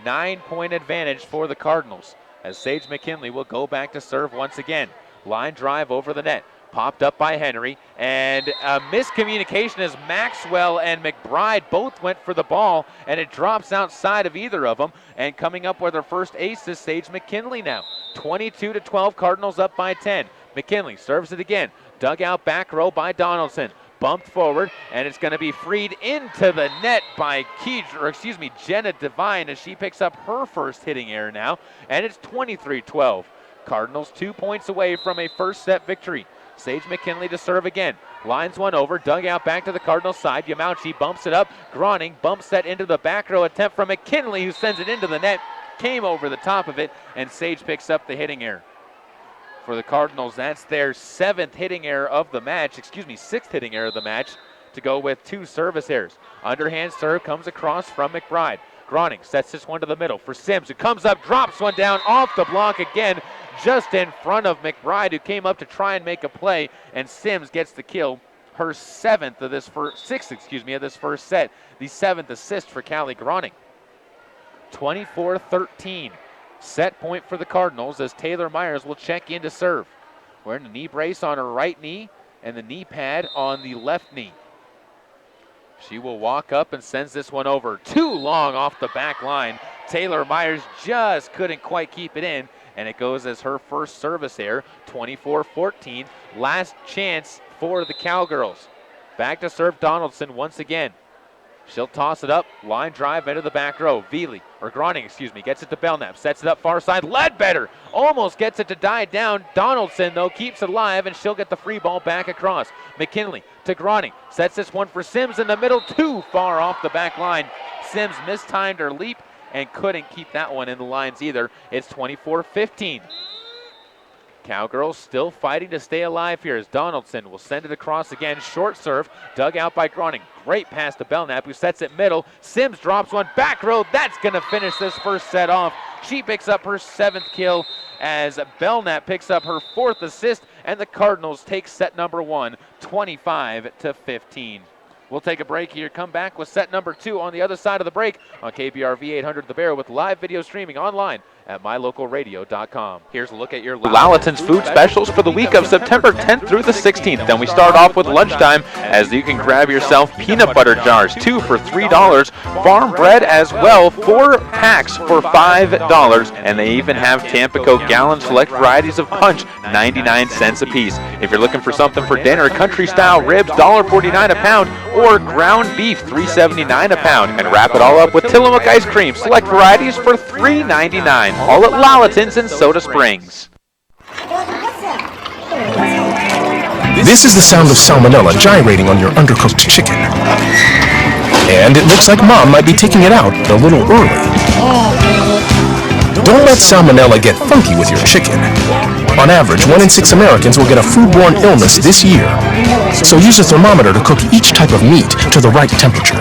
9-point advantage for the Cardinals, as Sage McKinley will go back to serve once again. Line drive over the net. Popped up by Henry, and a miscommunication as Maxwell and McBride both went for the ball, and it drops outside of either of them. And coming up with her first ace is Sage McKinley now. 22-12, Cardinals up by 10. McKinley serves it again. Dug out back row by Donaldson. Bumped forward, and it's going to be freed into the net by Jenna Devine as she picks up her first hitting error now, and it's 23-12. Cardinals 2 points away from a first set victory. Sage McKinley to serve again. Lines one over, dug out back to the Cardinals side. Yamauchi bumps it up. Groning bumps that into the back row attempt from McKinley, who sends it into the net. Came over the top of it, and Sage picks up the hitting error. For the Cardinals, that's their sixth hitting error of the match, to go with 2 service errors. Underhand serve comes across from McBride. Groning sets this one to the middle for Sims, who comes up, drops one down off the block again, just in front of McBride, who came up to try and make a play, and Sims gets the kill, her sixth of this first set, the 7th assist for Callie Groning. 24-13. Set point for the Cardinals as Taylor Myers will check in to serve. Wearing a knee brace on her right knee and the knee pad on the left knee. She will walk up and sends this one over. Too long off the back line. Taylor Myers just couldn't quite keep it in, and it goes as her first service error. 24-14. Last chance for the Cowgirls. Back to serve Donaldson once again. She'll toss it up, line drive into the back row. Groning, gets it to Belknap, sets it up far side. Ledbetter almost gets it to die down. Donaldson, though, keeps it alive, and she'll get the free ball back across. McKinley to Groning, sets this one for Sims in the middle, too far off the back line. Sims mistimed her leap and couldn't keep that one in the lines either. It's 24-15. Cowgirls still fighting to stay alive here as Donaldson will send it across again. Short serve, dug out by Groning. Great pass to Belknap, who sets it middle. Sims drops one back row. That's going to finish this first set off. She picks up her 7th kill as Belknap picks up her 4th assist, and the Cardinals take set number 1, 25-15. We'll take a break here, come back with set number 2 on the other side of the break on KBRV 800 The Bear with live video streaming online at mylocalradio.com. Here's a look at your Lalaton's food specials for the week of September 10th through the 16th. Then we start off with lunchtime as you can grab yourself peanut butter jars, 2 for $3. Farm bread as well, 4 packs for $5. And they even have Tampico gallon select varieties of punch, 99 cents a piece. If you're looking for something for dinner, country style ribs, $1.49 a pound, or ground beef, $3.79 a pound. And wrap it all up with Tillamook ice cream, select varieties for $3.99. All at Lalaton's in Soda Springs. This is the sound of salmonella gyrating on your undercooked chicken. And it looks like Mom might be taking it out a little early. Don't let salmonella get funky with your chicken. On average, 1 in 6 Americans will get a foodborne illness this year. So use a thermometer to cook each type of meat to the right temperature.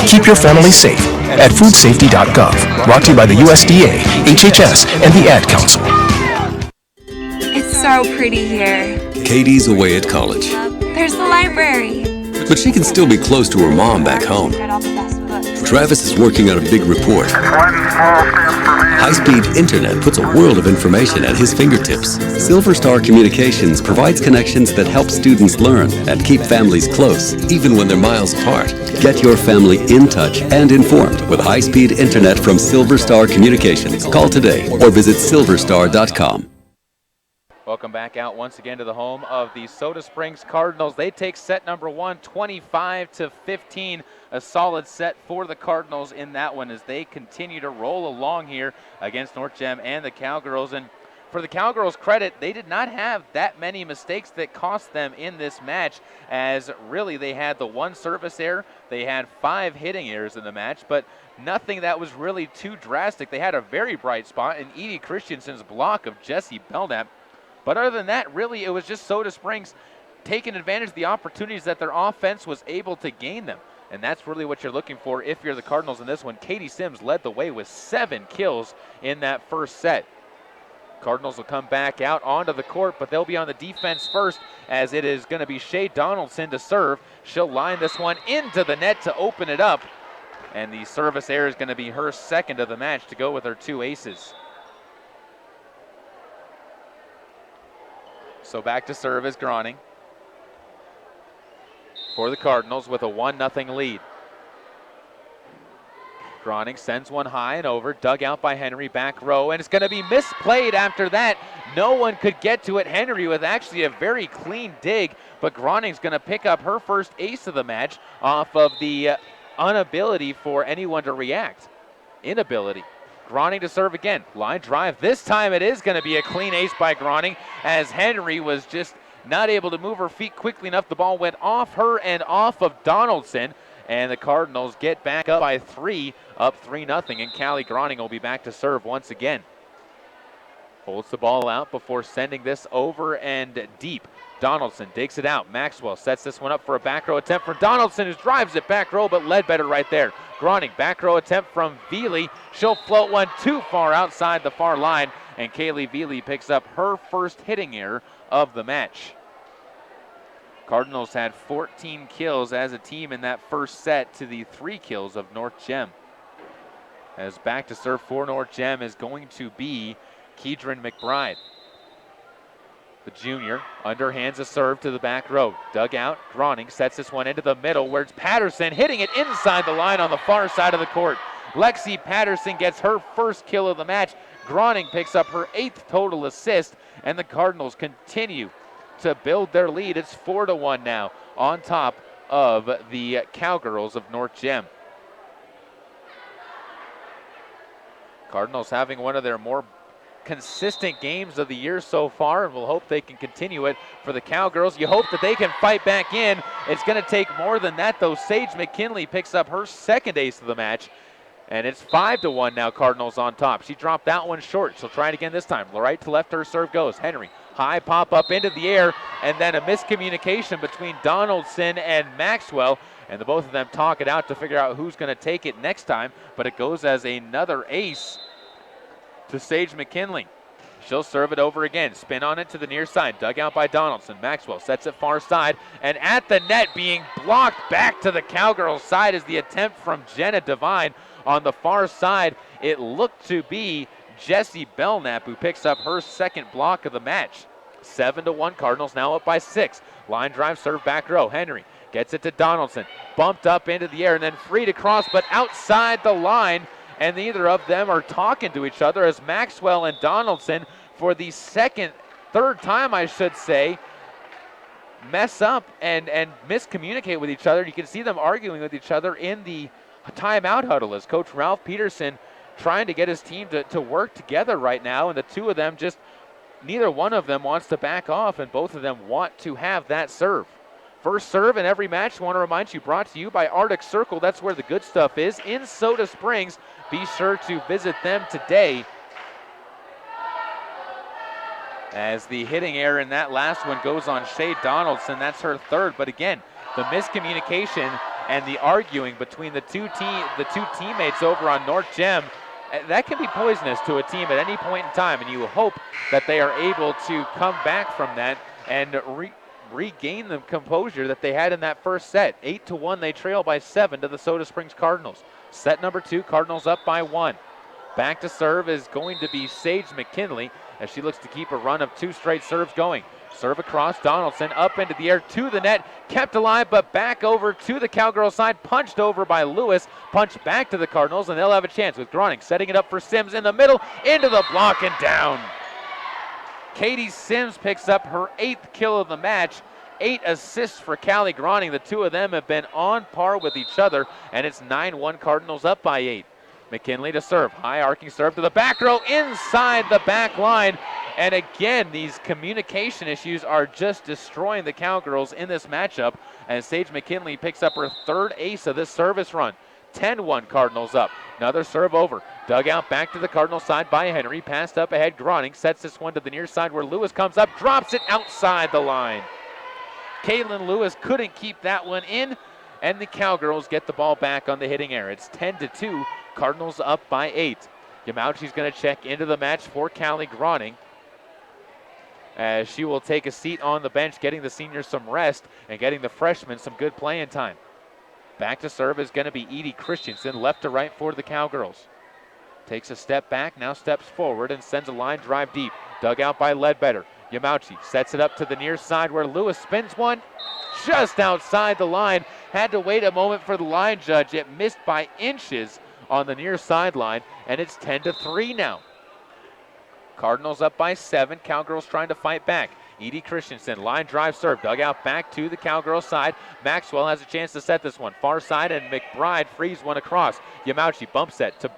Keep your family safe at foodsafety.gov. Brought to you by the USDA, HHS, and the Ad Council. It's so pretty here. Katie's away at college, There's the library. but she can still be close to her mom back home. Travis is working on a big report. High-speed internet puts a world of information at his fingertips. Silver Star Communications provides connections that help students learn and keep families close, even when they're miles apart. Get your family in touch and informed with high-speed internet from Silver Star Communications. Call today or visit silverstar.com. Welcome back out once again to the home of the Soda Springs Cardinals. They take set number 1, 25-15. A solid set for the Cardinals in that one as they continue to roll along here against North Gem and the Cowgirls. And for the Cowgirls' credit, they did not have that many mistakes that cost them in this match, as really they had the 1 service error, they had 5 hitting errors in the match, but nothing that was really too drastic. They had a very bright spot in Edie Christensen's block of Jesse Belknap. But other than that, really, it was just Soda Springs taking advantage of the opportunities that their offense was able to gain them. And that's really what you're looking for if you're the Cardinals in this one. Katie Sims led the way with 7 kills in that first set. Cardinals will come back out onto the court, but they'll be on the defense first, as it is going to be Shea Donaldson to serve. She'll line this one into the net to open it up. And the service error is going to be her 2nd of the match to go with her 2 aces. So back to serve is Groning for the Cardinals with a 1-0 lead. Groning sends one high and over, dug out by Henry, back row, and it's going to be misplayed after that. No one could get to it. Henry with actually a very clean dig, but Groning's going to pick up her first ace of the match off of the inability for anyone to react. Groning to serve again. Line drive. This time it is going to be a clean ace by Groning, as Henry was just not able to move her feet quickly enough. The ball went off her and off of Donaldson, and the Cardinals get back up by 3, up 3-0, and Callie Groning will be back to serve once again. Holds the ball out before sending this over and deep. Donaldson digs it out. Maxwell sets this one up for a back row attempt from Donaldson, who drives it back row, but Ledbetter right there. Groning, back row attempt from Veely. She'll float one too far outside the far line, and Kaylee Veely picks up her first hitting error of the match. Cardinals had 14 kills as a team in that first set to the 3 kills of North Gem. As back to serve for North Gem is going to be Keedron McBride. The junior underhands a serve to the back row. Dug out. Groning sets this one into the middle, where it's Patterson hitting it inside the line on the far side of the court. Lexi Patterson gets her first kill of the match. Groning picks up her 8th total assist, and the Cardinals continue to build their lead. It's 4-1 now on top of the Cowgirls of North Gem. Cardinals having one of their more consistent games of the year so far, and we'll hope they can continue it. For the Cowgirls, you hope that they can fight back in. It's going to take more than that, though. Sage McKinley picks up her 2nd ace of the match, and it's 5-1 now, Cardinals on top. She dropped that one short. She'll try it again this time. Right to left, her serve goes. Henry, high pop up into the air, and then a miscommunication between Donaldson and Maxwell, and the both of them talk it out to figure out who's going to take it next time, but it goes as another ace to Sage McKinley. She'll serve it over again. Spin on it to the near side. Dug out by Donaldson. Maxwell sets it far side. And at the net, being blocked back to the Cowgirls side, is the attempt from Jenna Devine on the far side. It looked to be Jessie Belknap, who picks up her 2nd block of the match. 7-1, Cardinals now up by 6. Line drive, serve back row. Henry gets it to Donaldson. Bumped up into the air and then free to cross, but outside the line. And neither of them are talking to each other, as Maxwell and Donaldson, for the third time I should say, mess up and miscommunicate with each other. You can see them arguing with each other in the timeout huddle as Coach Ralph Peterson trying to get his team to work together right now, and the two of them neither one of them wants to back off, and both of them want to have that serve. First serve in every match, I want to remind you, brought to you by Arctic Circle. That's where the good stuff is in Soda Springs. Be sure to visit them today. As the hitting error in that last one goes on Shay Donaldson, that's her 3rd. But again, the miscommunication and the arguing between the two teammates over on North Gem, that can be poisonous to a team at any point in time. And you hope that they are able to come back from that and regain the composure that they had in that first set. 8-1, they trail by 7 to the Soda Springs Cardinals. Set number 2, Cardinals up by 1. Back to serve is going to be Sage McKinley, as she looks to keep a run of 2 straight serves going. Serve across, Donaldson up into the air to the net, kept alive, but back over to the Cowgirl side, punched over by Lewis, punched back to the Cardinals, and they'll have a chance with Groning setting it up for Sims in the middle, into the block and down. Katie Sims picks up her 8th kill of the match. 8 assists for Callie Groning. The two of them have been on par with each other, and it's 9-1, Cardinals up by 8. McKinley to serve. High arcing serve to the back row, inside the back line. And again, these communication issues are just destroying the Cowgirls in this matchup, and Sage McKinley picks up her 3rd ace of this service run. 10-1, Cardinals up. Another serve over. Dug out back to the Cardinal side by Henry. Passed up ahead. Groning sets this one to the near side where Lewis comes up. Drops it outside the line. Caitlin Lewis couldn't keep that one in, and the Cowgirls get the ball back on the hitting error. It's 10-2. Cardinals up by 8. Yamauchi's going to check into the match for Callie Groning, as she will take a seat on the bench, getting the seniors some rest and getting the freshmen some good playing time. Back to serve is going to be Edie Christensen, left to right for the Cowgirls. Takes a step back, now steps forward and sends a line drive deep. Dug out by Ledbetter. Yamauchi sets it up to the near side where Lewis spins one just outside the line. Had to wait a moment for the line judge. It missed by inches on the near sideline, and it's 10-3 now. Cardinals up by 7. Cowgirls trying to fight back. Edie Christensen, line drive serve, dug out back to the Cowgirl side. Maxwell has a chance to set this one. Far side, and McBride frees one across. Yamauchi bump set to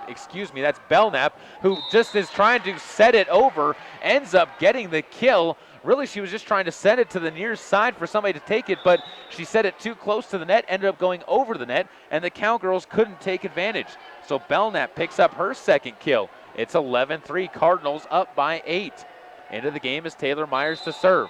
that's Belknap, who just is trying to set it over, ends up getting the kill. Really, she was just trying to set it to the near side for somebody to take it, but she set it too close to the net, ended up going over the net, and the Cowgirls couldn't take advantage. So Belknap picks up her second kill. It's 11-3, Cardinals up by 8. Into the game is Taylor Myers to serve.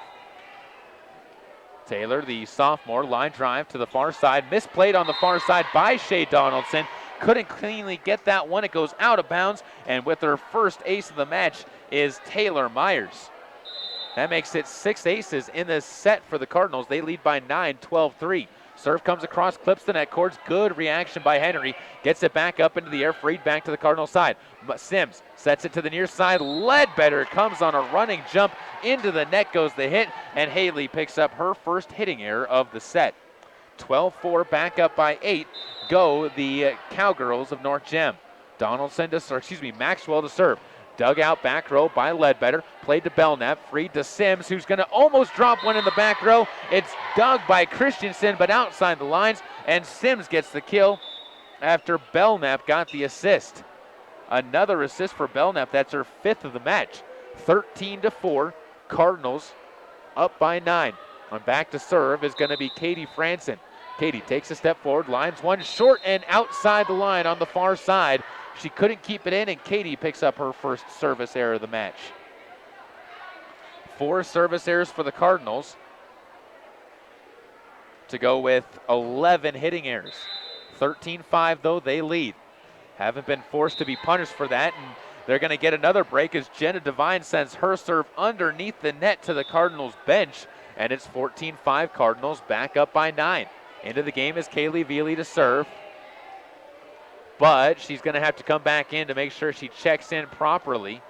Taylor, the sophomore, line drive to the far side. Misplayed on the far side by Shea Donaldson. Couldn't cleanly get that one. It goes out of bounds. And with her first ace of the match is Taylor Myers. That makes it 6 aces in this set for the Cardinals. They lead by 9, 12-3. Serve comes across, clips the net cords. Good reaction by Henry. Gets it back up into the air, freed back to the Cardinal side. But Sims sets it to the near side. Ledbetter comes on a running jump. Into the net goes the hit, and Haley picks up her first hitting error of the set. 12-4, back up by 8. Go the Cowgirls of North Gem. Maxwell to serve. Dug out back row by Ledbetter. Played to Belknap. Freed to Sims, who's going to almost drop one in the back row. It's dug by Christensen, but outside the lines. And Sims gets the kill after Belknap got the assist. Another assist for Belknap. That's her 5th of the match. 13-4. Cardinals up by 9. On back to serve is going to be Katie Franson. Katie takes a step forward, lines one short and outside the line on the far side. She couldn't keep it in, and Katie picks up her first service error of the match. 4 service errors for the Cardinals to go with 11 hitting errors. 13-5, though, they lead. Haven't been forced to be punished for that, and they're going to get another break as Jenna Devine sends her serve underneath the net to the Cardinals bench, and it's 14-5, Cardinals back up by 9. Into the game is Kaylee Veely to serve, but she's going to have to come back in to make sure she checks in properly,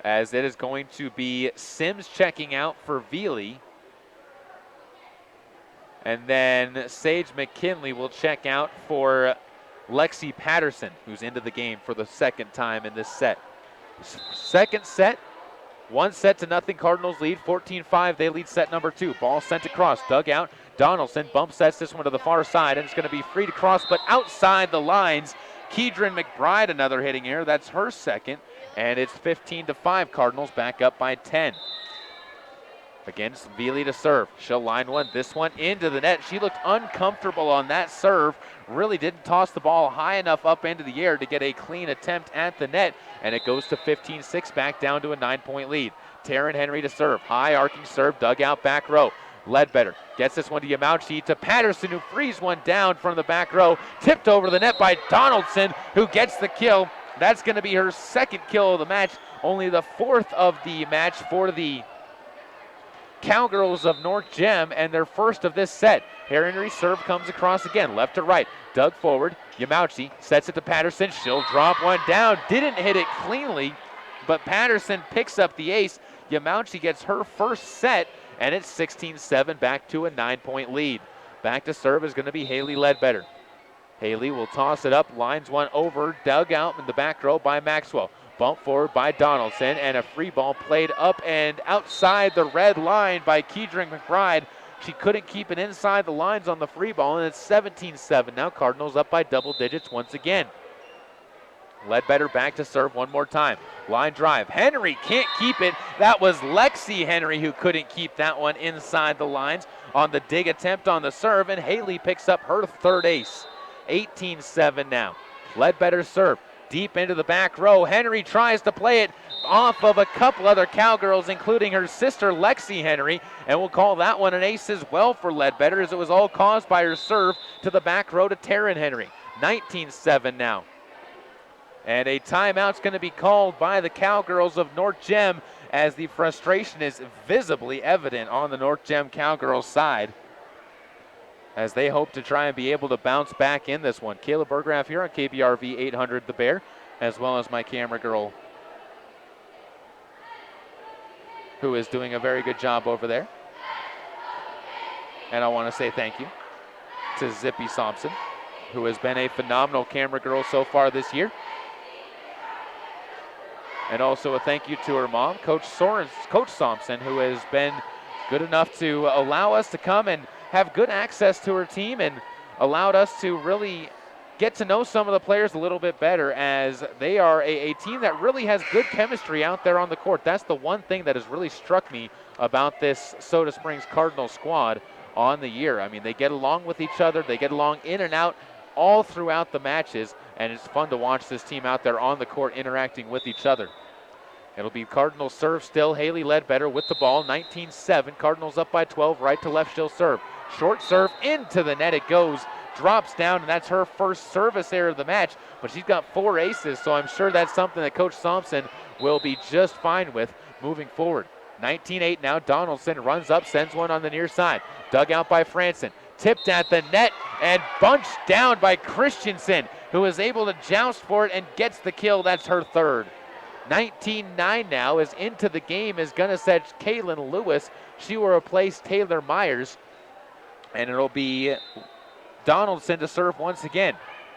as it is going to be Sims checking out for Veely, and then Sage McKinley will check out for Lexi Patterson, who's into the game for the second time in this set. Second set, 1-0 Cardinals lead, 14-5, they lead set number 2. Ball sent across, dug out. Donaldson bump sets this one to the far side, and it's going to be free to cross, but outside the lines. Kedron McBride, another hitting error. That's her second, and it's 15-5. Cardinals back up by 10. Against Veely to serve. She'll line one. This one into the net. She looked uncomfortable on that serve. Really didn't toss the ball high enough up into the air to get a clean attempt at the net, and it goes to 15-6, back down to a 9-point lead. Taryn Henry to serve. High arcing serve, dug out back row. Ledbetter gets this one to Yamauchi, to Patterson, who frees one down from the back row. Tipped over the net by Donaldson, who gets the kill. That's going to be her second kill of the match, only the 4th of the match for the Cowgirls of North Gem, and their first of this set. Henry serve comes across again, left to right. Dug forward. Yamauchi sets it to Patterson. She'll drop one down. Didn't hit it cleanly, but Patterson picks up the ace. Yamauchi gets her first set, and it's 16-7, back to a 9-point lead. Back to serve is going to be Haley Ledbetter. Haley will toss it up, lines one over, dug out in the back row by Maxwell. Bump forward by Donaldson, and a free ball played up and outside the red line by Kedron McBride. She couldn't keep it inside the lines on the free ball, and it's 17-7. Now Cardinals up by double digits once again. Ledbetter back to serve one more time. Line drive. Henry can't keep it. That was Lexi Henry who couldn't keep that one inside the lines on the dig attempt on the serve, and Haley picks up her third ace. 18-7 now. Ledbetter serve. Deep into the back row. Henry tries to play it off of a couple other Cowgirls, including her sister Lexi Henry, and we'll call that one an ace as well for Ledbetter, as it was all caused by her serve to the back row to Taryn Henry. 19-7 now. And a timeout's going to be called by the Cowgirls of North Gem, as the frustration is visibly evident on the North Gem Cowgirls side, as they hope to try and be able to bounce back in this one. Kayla Burgraff here on KBRV 800 The Bear, as well as my camera girl, who is doing a very good job over there. And I want to say thank you to Zippy Thompson, who has been a phenomenal camera girl so far this year. And also a thank you to her mom, Coach Thompson, who has been good enough to allow us to come and have good access to her team, and allowed us to really get to know some of the players a little bit better, as they are a team that really has good chemistry out there on the court. That's the one thing that has really struck me about this Soda Springs Cardinals squad on the year. I mean, they get along with each other. They get along in and out all throughout the matches, and it's fun to watch this team out there on the court interacting with each other. It'll be Cardinals serve still. Haley Ledbetter with the ball, 19-7. Cardinals up by 12, right to left she'll serve. Short serve into the net it goes. Drops down, and that's her first service error of the match, but she's got 4 aces, so I'm sure that's something that Coach Thompson will be just fine with moving forward. 19-8 now. Donaldson runs up, sends one on the near side. Dug out by Franson. Tipped at the net and bunched down by Christensen, who is able to joust for it and gets the kill. That's her third. 19-9 now, is into the game, is going to set Kaylin Lewis. She will replace Taylor Myers, and it'll be Donaldson to serve once again.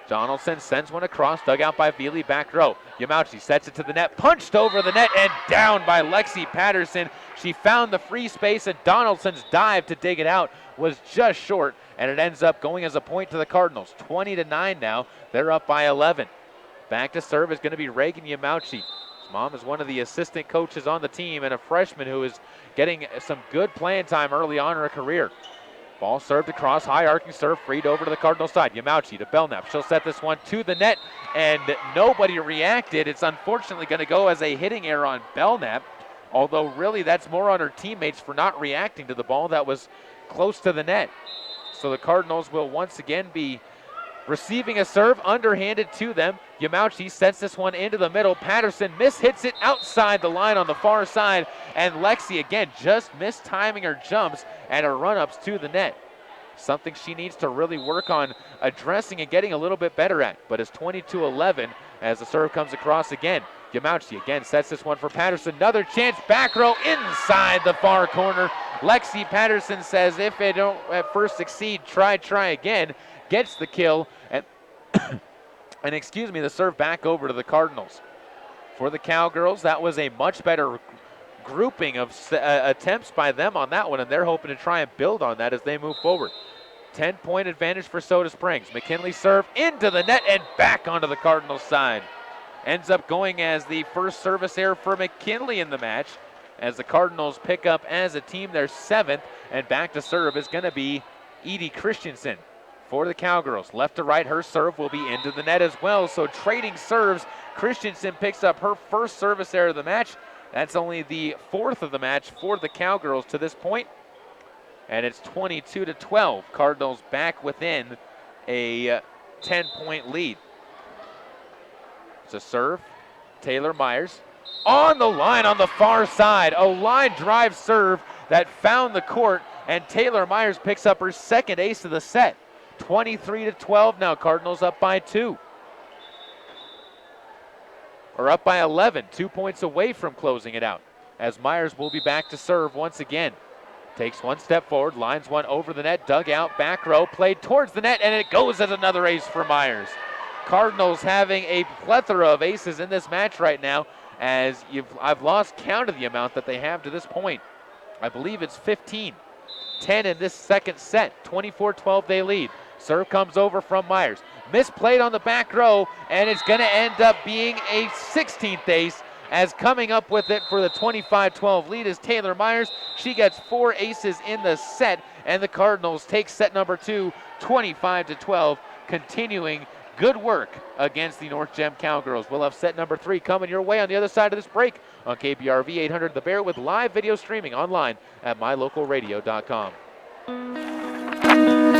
Donaldson sends one across, dug out by Veely, back row. Yamauchi sets it to the net, punched over the net and down by Lexi Patterson. She found the free space, and Donaldson's dive to dig it out was just short, and it ends up going as a point to the Cardinals. 20-9 now. They're up by 11. Back to serve is going to be Reagan Yamauchi. His mom is one of the assistant coaches on the team and a freshman who is getting some good playing time early on in her career. Ball served across, high arcing serve, freed over to the Cardinal side. Yamauchi to Belknap. She'll set this one to the net, and nobody reacted. It's unfortunately going to go as a hitting error on Belknap, although really that's more on her teammates for not reacting to the ball that was close to the net. So the Cardinals will once again be receiving a serve underhanded to them. Yamauchi sets this one into the middle. Patterson mishits it outside the line on the far side, and Lexi again just mistiming her jumps and her run-ups to the net. Something she needs to really work on addressing and getting a little bit better at. But it's 22-11 as the serve comes across again. Yamauchi again sets this one for Patterson. Another chance, back row inside the far corner. Lexi Patterson says, if they don't at first succeed, try again. Gets the kill, and and excuse me, the serve back over to the Cardinals. For the Cowgirls, that was a much better grouping of attempts by them on that one, and they're hoping to try and build on that as they move forward. 10-point advantage for Soda Springs. McKinley serve into the net and back onto the Cardinals side. Ends up going as the first service error for McKinley in the match, as the Cardinals pick up as a team their 7th, and back to serve is going to be Edie Christensen. For the Cowgirls, left to right, her serve will be into the net as well. So trading serves, Christensen picks up her first service error of the match. That's only the 4th of the match for the Cowgirls to this point. And it's 22-12. Cardinals back within a 10-point lead. It's a serve. Taylor Myers on the line on the far side. A line drive serve that found the court, and Taylor Myers picks up her second ace of the set. 23-12 now. Cardinals up by 2. Or up by 11. 2 points away from closing it out, as Myers will be back to serve once again. Takes one step forward, lines one over the net, dug out, back row, played towards the net, and it goes as another ace for Myers. Cardinals having a plethora of aces in this match right now, as I've lost count of the amount that they have to this point. I believe it's 15. 10 in this second set. 24-12 they lead. Serve comes over from Myers. Misplayed on the back row, and it's going to end up being a 16th ace, as coming up with it for the 25-12 lead is Taylor Myers. She gets 4 aces in the set, and the Cardinals take set number 2, 25-12, continuing good work against the North Gem Cowgirls. We'll have set number 3 coming your way on the other side of this break on KPRV 800 The Bear, with live video streaming online at mylocalradio.com.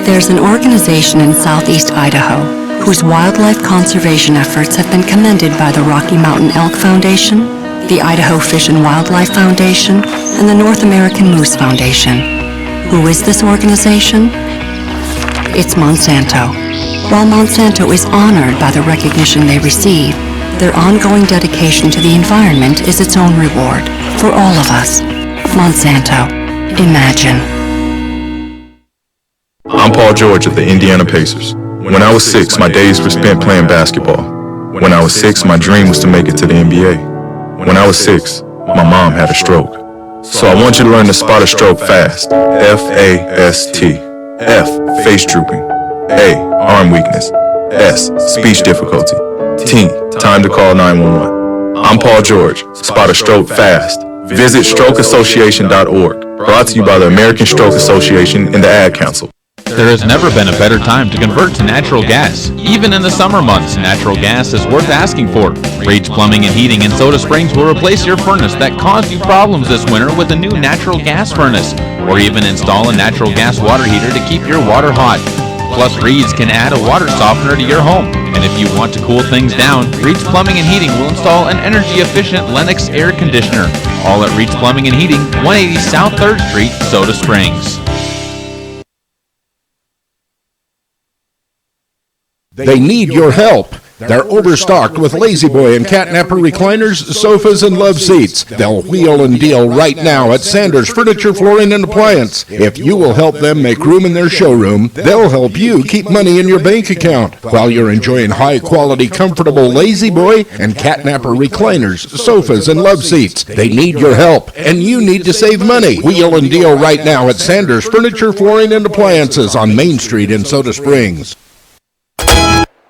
There's an organization in southeast Idaho whose wildlife conservation efforts have been commended by the Rocky Mountain Elk Foundation, the Idaho Fish and Wildlife Foundation, and the North American Moose Foundation. Who is this organization? It's Monsanto. While Monsanto is honored by the recognition they receive, their ongoing dedication to the environment is its own reward for all of us. Monsanto. Imagine. I'm Paul George of the Indiana Pacers. When I was 6, my days were spent playing basketball. When I was 6, my dream was to make it to the NBA. When I was 6, my mom had a stroke. So I want you to learn to spot a stroke fast. F-A-S-T. F, face drooping. A, arm weakness. S, speech difficulty. T, time to call 911. I'm Paul George. Spot a stroke fast. Visit strokeassociation.org. Brought to you by the American Stroke Association and the Ad Council. There has never been a better time to convert to natural gas. Even in the summer months, natural gas is worth asking for. Rage Plumbing and Heating in Soda Springs will replace your furnace that caused you problems this winter with a new natural gas furnace, or even install a natural gas water heater to keep your water hot. Plus, Reed's can add a water softener to your home. And if you want to cool things down, Reed's Plumbing and Heating will install an energy-efficient Lennox air conditioner. All at Reed's Plumbing and Heating, 180 South 3rd Street, Soda Springs. They need your help. They're overstocked with Lazy Boy and Catnapper recliners, sofas, and love seats. They'll wheel and deal right now at Sanders Furniture, Flooring, and Appliance. If you will help them make room in their showroom, they'll help you keep money in your bank account while you're enjoying high-quality, comfortable Lazy Boy and Catnapper recliners, sofas, and love seats. They need your help, and you need to save money. Wheel and deal right now at Sanders Furniture, Flooring, and Appliances on Main Street in Soda Springs.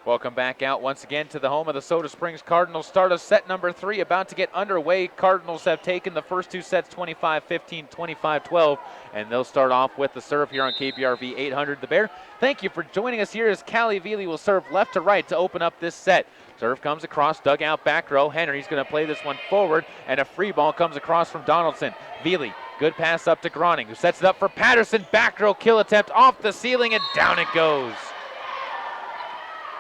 Welcome back out once again to the home of the Soda Springs Cardinals. Start of set number 3 about to get underway. Cardinals have taken the first 2 sets 25-15, 25-12, and they'll start off with the serve here on KBRV 800 The Bear. Thank you for joining us here as Callie Veely will serve left to right to open up this set. Serve comes across, dugout back row. Henry's going to play this one forward, and a free ball comes across from Donaldson. Veely, good pass up to Groning, who sets it up for Patterson. Back row kill attempt off the ceiling, and down it goes.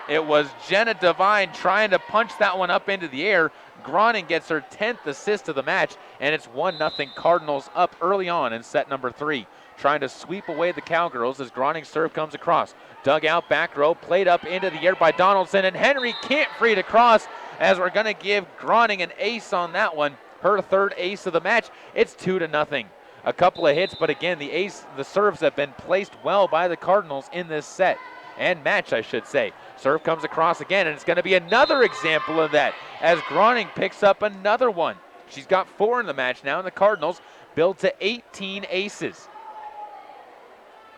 It was Jenna Devine trying to punch that one up into the air. Groning gets her 10th assist of the match, and it's 1-0 Cardinals up early on in set number 3. Trying to sweep away the Cowgirls as Groning's serve comes across. Dug out back row, played up into the air by Donaldson, and Henry can't free to cross as we're going to give Groning an ace on that one. Her 3rd ace of the match. It's 2-0. A couple of hits, but again, the serves have been placed well by the Cardinals in this set. And match, I should say. Serve comes across again, and it's going to be another example of that as Groning picks up another one. She's got 4 in the match now, and the Cardinals build to 18 aces.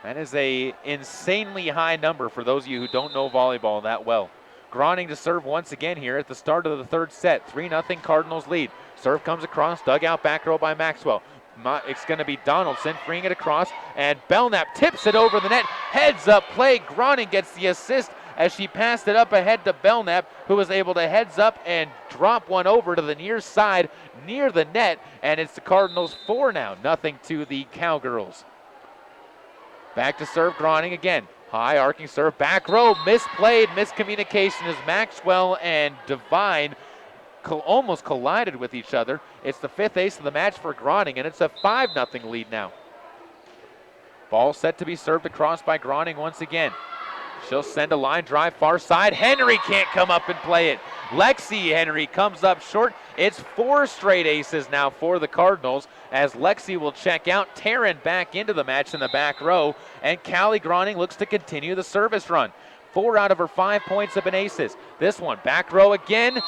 That is a insanely high number for those of you who don't know volleyball that well. Groning to serve once again here at the start of the 3rd set. 3-0 Cardinals lead. Serve comes across, dugout back row by Maxwell. It's going to be Donaldson freeing it across, and Belknap tips it over the net. Heads up play. Groning gets the assist as she passed it up ahead to Belknap, who was able to heads up and drop one over to the near side, near the net, and it's the Cardinals 4 now, 0 to the Cowgirls. Back to serve Groning again. High arcing serve, back row, misplayed, miscommunication as Maxwell and Devine almost collided with each other. It's the 5th ace of the match for Groning, and it's a 5-0 lead now. Ball set to be served across by Groning once again. She'll send a line drive far side. Henry can't come up and play it. Lexi Henry comes up short. It's 4 straight aces now for the Cardinals as Lexi will check out. Taryn back into the match in the back row, and Callie Groning looks to continue the service run. 4 out of her 5 points have been aces. This one, back row again.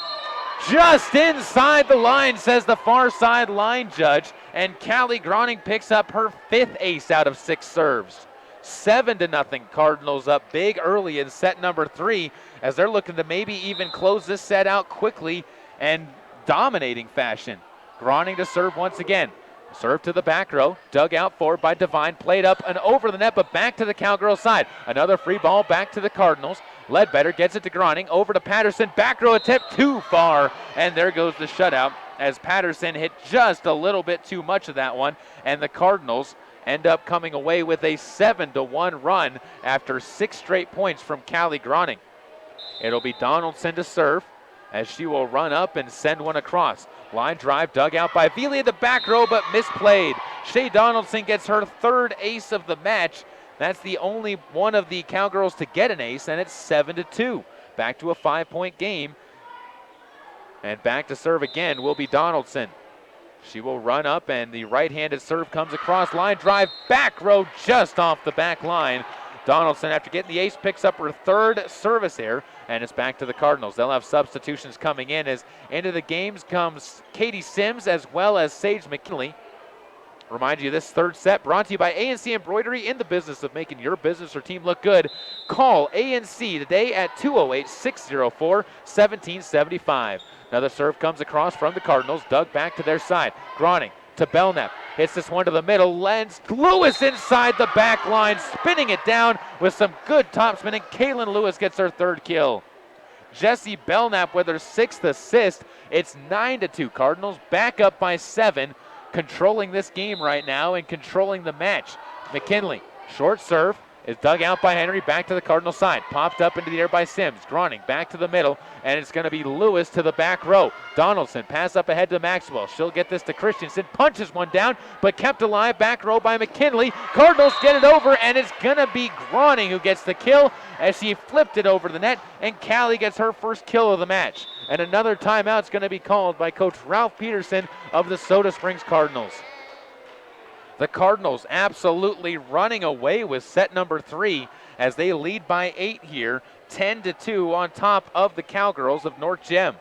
Just inside the line, says the far side line judge, and Callie Groning picks up her 5th ace out of 6 serves. 7-0 Cardinals up big early in set number 3 as they're looking to maybe even close this set out quickly and dominating fashion. Groning to serve once again. Serve to the back row, dug out forward by Devine, played up and over the net, but back to the Cowgirl side. Another free ball back to the Cardinals. Ledbetter gets it to Groning, over to Patterson, back row attempt too far, and there goes the shutout as Patterson hit just a little bit too much of that one, and the Cardinals end up coming away with a 7-1 run after 6 straight points from Callie Groning. It'll be Donaldson to serve as she will run up and send one across. Line drive dug out by Veely in the back row, but misplayed. Shea Donaldson gets her 3rd ace of the match. That's the only one of the Cowgirls to get an ace, and it's 7-2. Back to a 5-point game. And back to serve again will be Donaldson. She will run up, and the right-handed serve comes across. Line drive, back row, just off the back line. Donaldson, after getting the ace, picks up her 3rd service error, and it's back to the Cardinals. They'll have substitutions coming in as into the games comes Katie Sims as well as Sage McKinley. Remind you, this third set brought to you by ANC Embroidery, in the business of making your business or team look good. Call ANC today at 208-604-1775. Another serve comes across from the Cardinals, dug back to their side. Groning to Belknap, hits this one to the middle, lends Lewis inside the back line, spinning it down with some good top spinning. Kaylin Lewis gets her third kill. Jessie Belknap with her 6th assist. It's 9-2. Cardinals back up by 7. Controlling this game right now and controlling the match. McKinley, short serve, is dug out by Henry, back to the Cardinal side. Popped up into the air by Sims. Groning back to the middle, and it's going to be Lewis to the back row. Donaldson, pass up ahead to Maxwell. She'll get this to Christensen. Punches one down, but kept alive. Back row by McKinley. Cardinals get it over, and it's going to be Groning who gets the kill as she flipped it over the net, and Callie gets her first kill of the match. And another timeout's going to be called by Coach Ralph Peterson of the Soda Springs Cardinals. The Cardinals absolutely running away with set number 3 as they lead by 8 here, 10-2 on top of the Cowgirls of North Gem.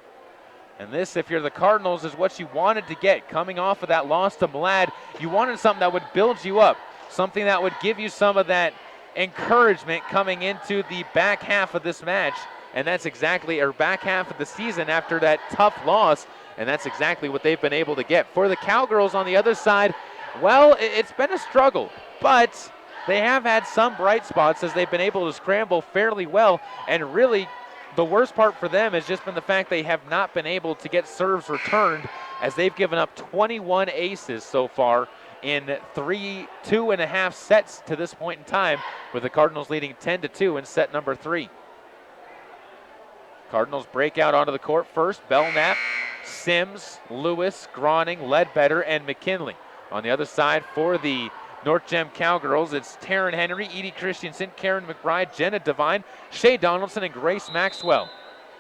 And this, if you're the Cardinals, is what you wanted to get. Coming off of that loss to Mlad, you wanted something that would build you up, something that would give you some of that encouragement coming into the back half of this match. And that's exactly, or back half of the season after that tough loss, and that's exactly what they've been able to get. For the Cowgirls on the other side, well, it's been a struggle, but they have had some bright spots as they've been able to scramble fairly well, and really the worst part for them has just been the fact they have not been able to get serves returned, as they've given up 21 aces so far in 2.5 sets to this point in time, with the Cardinals leading 10-2 in set number 3. Cardinals break out onto the court first. Belknap, Sims, Lewis, Groning, Ledbetter, and McKinley. On the other side for the North Gem Cowgirls, it's Taryn Henry, Edie Christensen, Karen McBride, Jenna Devine, Shay Donaldson, and Grace Maxwell.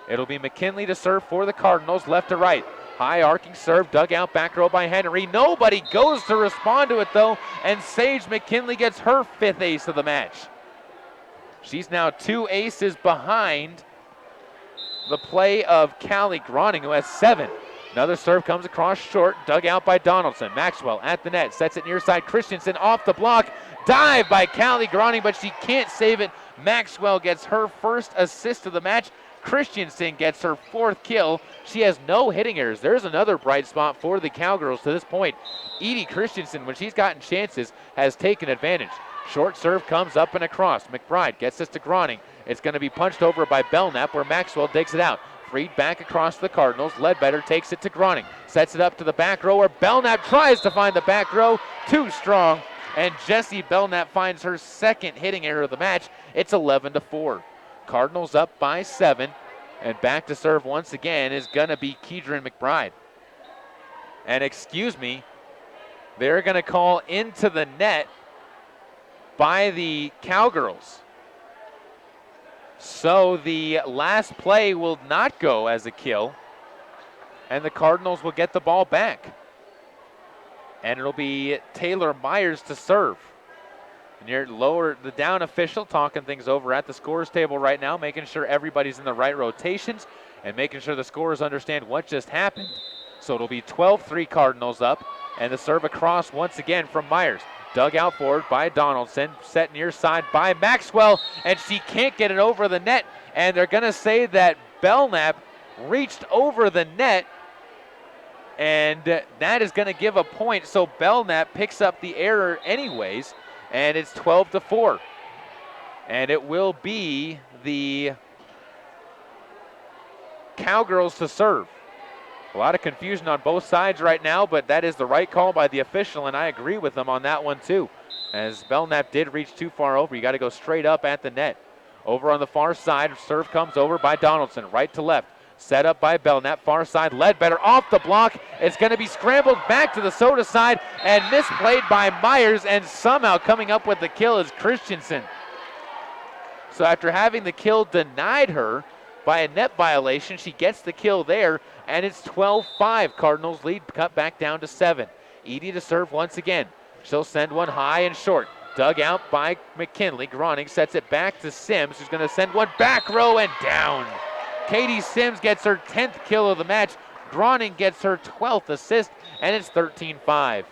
It'll be McKinley to serve for the Cardinals, left to right. High arcing serve, dug out back row by Henry. Nobody goes to respond to it though, and Sage McKinley gets her 5th ace of the match. She's now 2 aces behind the play of Callie Groning, who has 7. Another serve comes across short, dug out by Donaldson. Maxwell at the net, sets it near side. Christensen off the block, dive by Callie Groning, but she can't save it. Maxwell gets her 1st assist of the match. Christensen gets her 4th kill. She has no hitting errors. There's another bright spot for the Cowgirls to this point. Edie Christensen, when she's gotten chances, has taken advantage. Short serve comes up and across. McBride gets this to Groning. It's going to be punched over by Belknap, where Maxwell digs it out. Freed back across the Cardinals. Ledbetter takes it to Groning. Sets it up to the back row, where Belknap tries to find the back row. Too strong. And Jessie Belknap finds her 2nd hitting error of the match. It's 11-4. Cardinals up by 7. And back to serve once again is going to be Keedron McBride. And excuse me, they're going to call into the net by the Cowgirls. So the last play will not go as a kill, and the Cardinals will get the ball back. And it'll be Taylor Myers to serve. And you're lower, the down official talking things over at the scores table right now, making sure everybody's in the right rotations and making sure the scorers understand what just happened. So it'll be 12-3 Cardinals up, and the serve across once again from Myers. Dug out forward by Donaldson, set near side by Maxwell, and she can't get it over the net. And they're going to say that Belknap reached over the net, and that is going to give a point. So Belknap picks up the error anyways, and it's 12-4. And it will be the Cowgirls to serve. A lot of confusion on both sides right now, but that is the right call by the official, and I agree with them on that one too. As Belknap did reach too far over, you got to go straight up at the net. Over on the far side, serve comes over by Donaldson, right to left. Set up by Belknap, far side, Ledbetter off the block. It's going to be scrambled back to the Soda side and misplayed by Myers, and somehow coming up with the kill is Christensen. So after having the kill denied her by a net violation, she gets the kill there, and it's 12-5. Cardinals lead cut back down to 7. Edie to serve once again. She'll send one high and short. Dug out by McKinley. Groning sets it back to Sims, who's going to send one back row and down. Katie Sims gets her 10th kill of the match. Groning gets her 12th assist, and it's 13-5.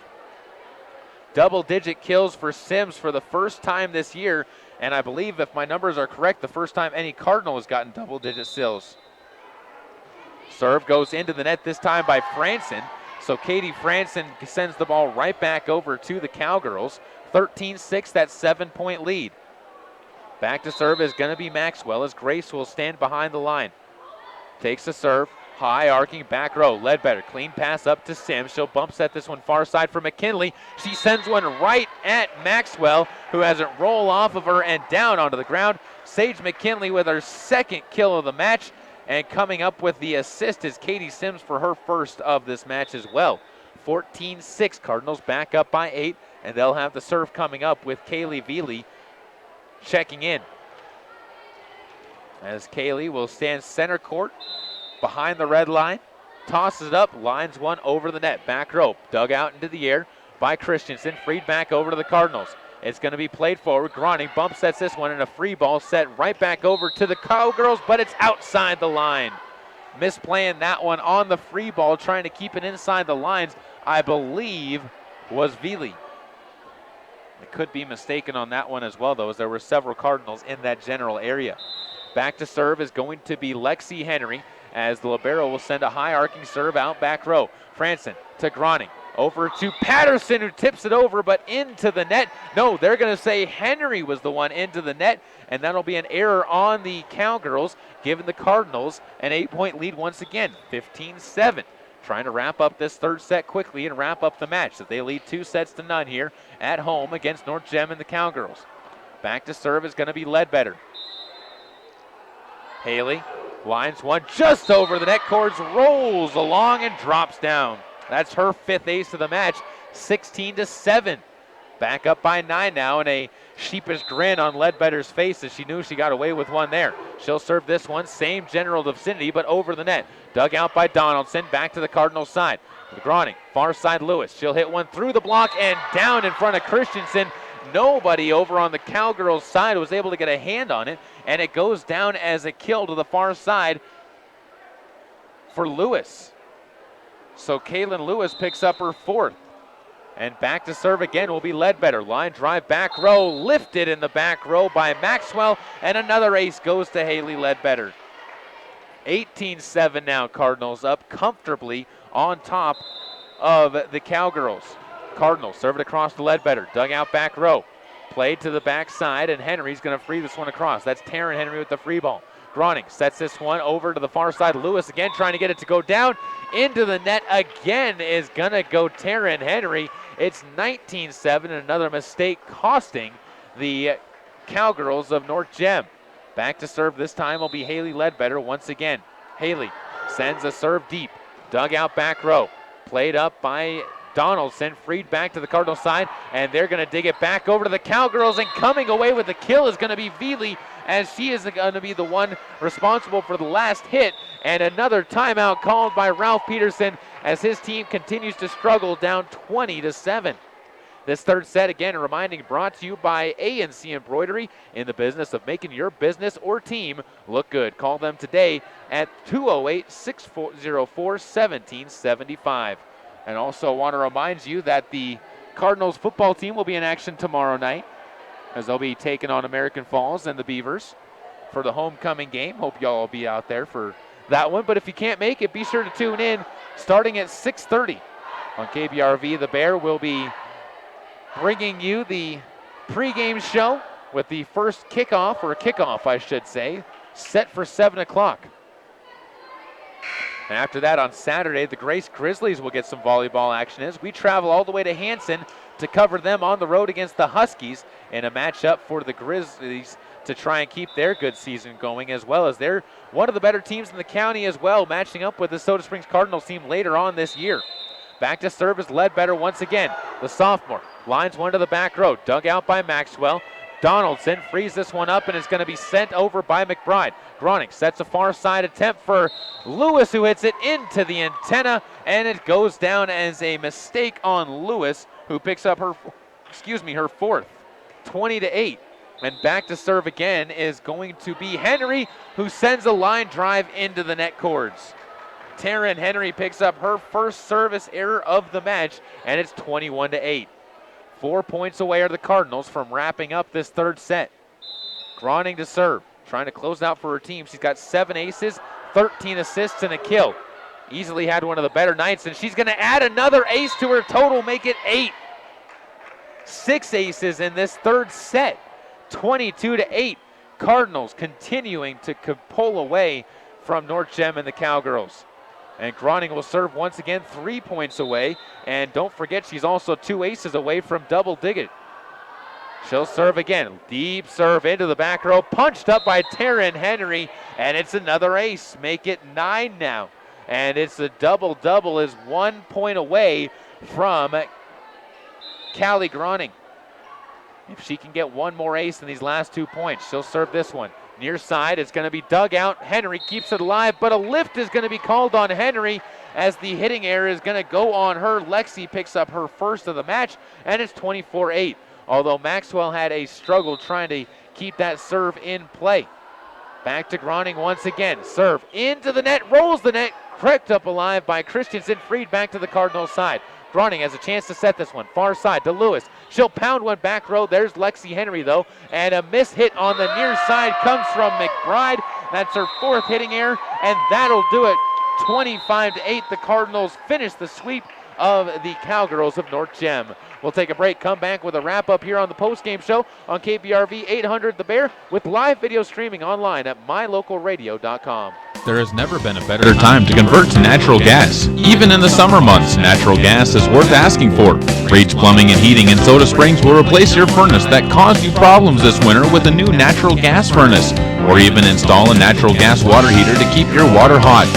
Double-digit kills for Sims for the first time this year, and I believe, if my numbers are correct, the first time any Cardinal has gotten double-digit kills. Serve goes into the net this time by Franson. So Katie Franson sends the ball right back over to the Cowgirls. 13-6, that 7-point lead. Back to serve is going to be Maxwell as Grace will stand behind the line. Takes the serve, high arcing back row. Ledbetter, clean pass up to Sims. She'll bump set this one far side for McKinley. She sends one right at Maxwell, who has it roll off of her and down onto the ground. Sage McKinley with her second kill of the match. And coming up with the assist is Katie Sims for her first of this match as well. 14-6, Cardinals back up by 8, and they'll have the serve coming up with Kaylee Veely checking in. As Kaylee will stand center court behind the red line, tosses it up, lines one over the net. Back rope, dug out into the air by Christensen, freed back over to the Cardinals. It's going to be played forward. Groning bump sets this one, and a free ball set right back over to the Cowgirls, but it's outside the line. Misplaying that one on the free ball, trying to keep it inside the lines, I believe was Veely. I could be mistaken on that one as well, though, as there were several Cardinals in that general area. Back to serve is going to be Lexi Henry, as the libero will send a high arcing serve out back row. Franson to Groning. Over to Patterson, who tips it over, but into the net. No, they're going to say Henry was the one into the net, and that'll be an error on the Cowgirls, giving the Cardinals an 8-point lead once again, 15-7. Trying to wrap up this third set quickly and wrap up the match, so they lead 2-0 here at home against North Gem and the Cowgirls. Back to serve is going to be Ledbetter. Haley lines one just over the net cords, rolls along and drops down. That's her fifth ace of the match, 16-7. Back up by 9 now, and a sheepish grin on Ledbetter's face as she knew she got away with one there. She'll serve this one, same general vicinity, but over the net. Dug out by Donaldson, back to the Cardinals side. Groning, far side Lewis. She'll hit one through the block and down in front of Christensen. Nobody over on the Cowgirls side was able to get a hand on it, and it goes down as a kill to the far side for Lewis. So Kaylin Lewis picks up her fourth. And back to serve again will be Ledbetter. Line drive back row, lifted in the back row by Maxwell, and another ace goes to Haley Ledbetter. 18-7 now, Cardinals up comfortably on top of the Cowgirls. Cardinals serve it across to Ledbetter, dug out back row. Played to the backside, and Henry's going to free this one across. That's Taryn Henry with the free ball. Groning sets this one over to the far side. Lewis again trying to get it to go down. Into the net again is going to go Taryn Henry. It's 19-7, and another mistake costing the Cowgirls of North Gem. Back to serve this time will be Haley Ledbetter once again. Haley sends a serve deep. Dug out back row. Played up by Donaldson, freed back to the Cardinal side, and they're going to dig it back over to the Cowgirls, and coming away with the kill is going to be Veely, as she is going to be the one responsible for the last hit, and another timeout called by Ralph Peterson as his team continues to struggle, down 20-7. This third set, again, reminding, brought to you by A&C Embroidery, in the business of making your business or team look good. Call them today at 208-604-1775. And also want to remind you that the Cardinals football team will be in action tomorrow night, as they'll be taking on American Falls and the Beavers for the homecoming game. Hope y'all will be out there for that one. But if you can't make it, be sure to tune in starting at 6:30 on KBRV. The Bear will be bringing you the pregame show with the first kickoff, I should say, set for 7 o'clock. And after that, on Saturday, the Grace Grizzlies will get some volleyball action as we travel all the way to Hanson to cover them on the road against the Huskies in a matchup for the Grizzlies to try and keep their good season going, as well as they're one of the better teams in the county as well, matching up with the Soda Springs Cardinals team later on this year. Back to service, Ledbetter once again. The sophomore lines one to the back row, dug out by Maxwell. Donaldson frees this one up and is going to be sent over by McBride. Groning sets a far side attempt for Lewis, who hits it into the antenna, and it goes down as a mistake on Lewis, who picks up her fourth, 20-8. And back to serve again is going to be Henry, who sends a line drive into the net cords. Taryn Henry picks up her first service error of the match, and it's 21-8. 4 points away are the Cardinals from wrapping up this third set. Groning to serve, trying to close out for her team. She's got 7 aces, 13 assists, and a kill. Easily had one of the better nights, and she's going to add another ace to her total, make it 8. 6 aces in this third set, 22-8. Cardinals continuing to pull away from North Gem and the Cowgirls. And Groning will serve once again, 3 points away. And don't forget, she's also 2 aces away from double digit. She'll serve again. Deep serve into the back row, punched up by Taryn Henry, and it's another ace. Make it 9 now. And it's a double-double, is 1 point away from Callie Groning. If she can get one more ace in these last 2 points, she'll serve this one. Near side, it's going to be dug out. Henry keeps it alive, but a lift is going to be called on Henry as the hitting error is going to go on her. Lexi picks up her first of the match, and it's 24-8. Although Maxwell had a struggle trying to keep that serve in play. Back to Groning once again. Serve into the net, rolls the net, crept up alive by Christensen, freed back to the Cardinals side. Groning has a chance to set this one. Far side to Lewis. She'll pound one back row. There's Lexi Henry, though. And a miss hit on the near side comes from McBride. That's her 4th hitting error, and that'll do it. 25-8. The Cardinals finish the sweep of the Cowgirls of North Gem. We'll take a break, come back with a wrap-up here on the post-game show on KPRV 800 The Bear with live video streaming online at mylocalradio.com. There has never been a better time to convert to natural gas. Even in the summer months, natural gas is worth asking for. Reach Plumbing and Heating in Soda Springs will replace your furnace that caused you problems this winter with a new natural gas furnace, or even install a natural gas water heater to keep your water hot.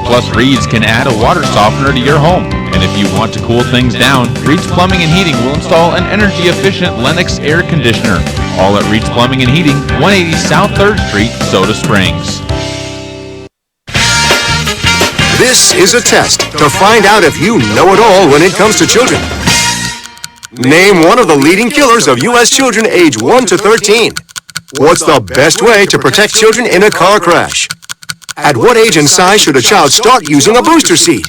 Plus, Reed's can add a water softener to your home. And if you want to cool things down, Reed's Plumbing and Heating will install an energy-efficient Lennox air conditioner. All at Reed's Plumbing and Heating, 180 South 3rd Street, Soda Springs. This is a test to find out if you know it all when it comes to children. Name one of the leading killers of U.S. children age 1 to 13. What's the best way to protect children in a car crash? At what age and size should a child start using a booster seat?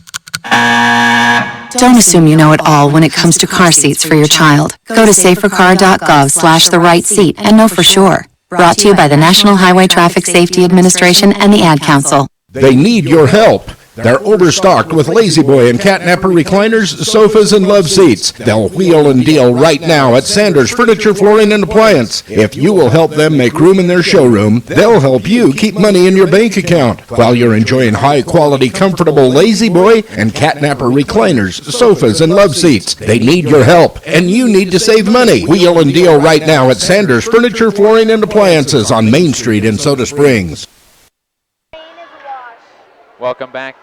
Don't assume you know it all when it comes to car seats for your child. Go to safercar.gov/the-right-seat and know for sure. Brought to you by the National Highway Traffic Safety Administration and the Ad Council. They need your help. They're overstocked with Lazy Boy and Catnapper recliners, sofas, and love seats. They'll wheel and deal right now at Sanders Furniture, Flooring, and Appliance. If you will help them make room in their showroom, they'll help you keep money in your bank account while you're enjoying high-quality, comfortable Lazy Boy and Catnapper recliners, sofas, and love seats. They need your help, and you need to save money. Wheel and deal right now at Sanders Furniture, Flooring, and Appliances on Main Street in Soda Springs. Welcome back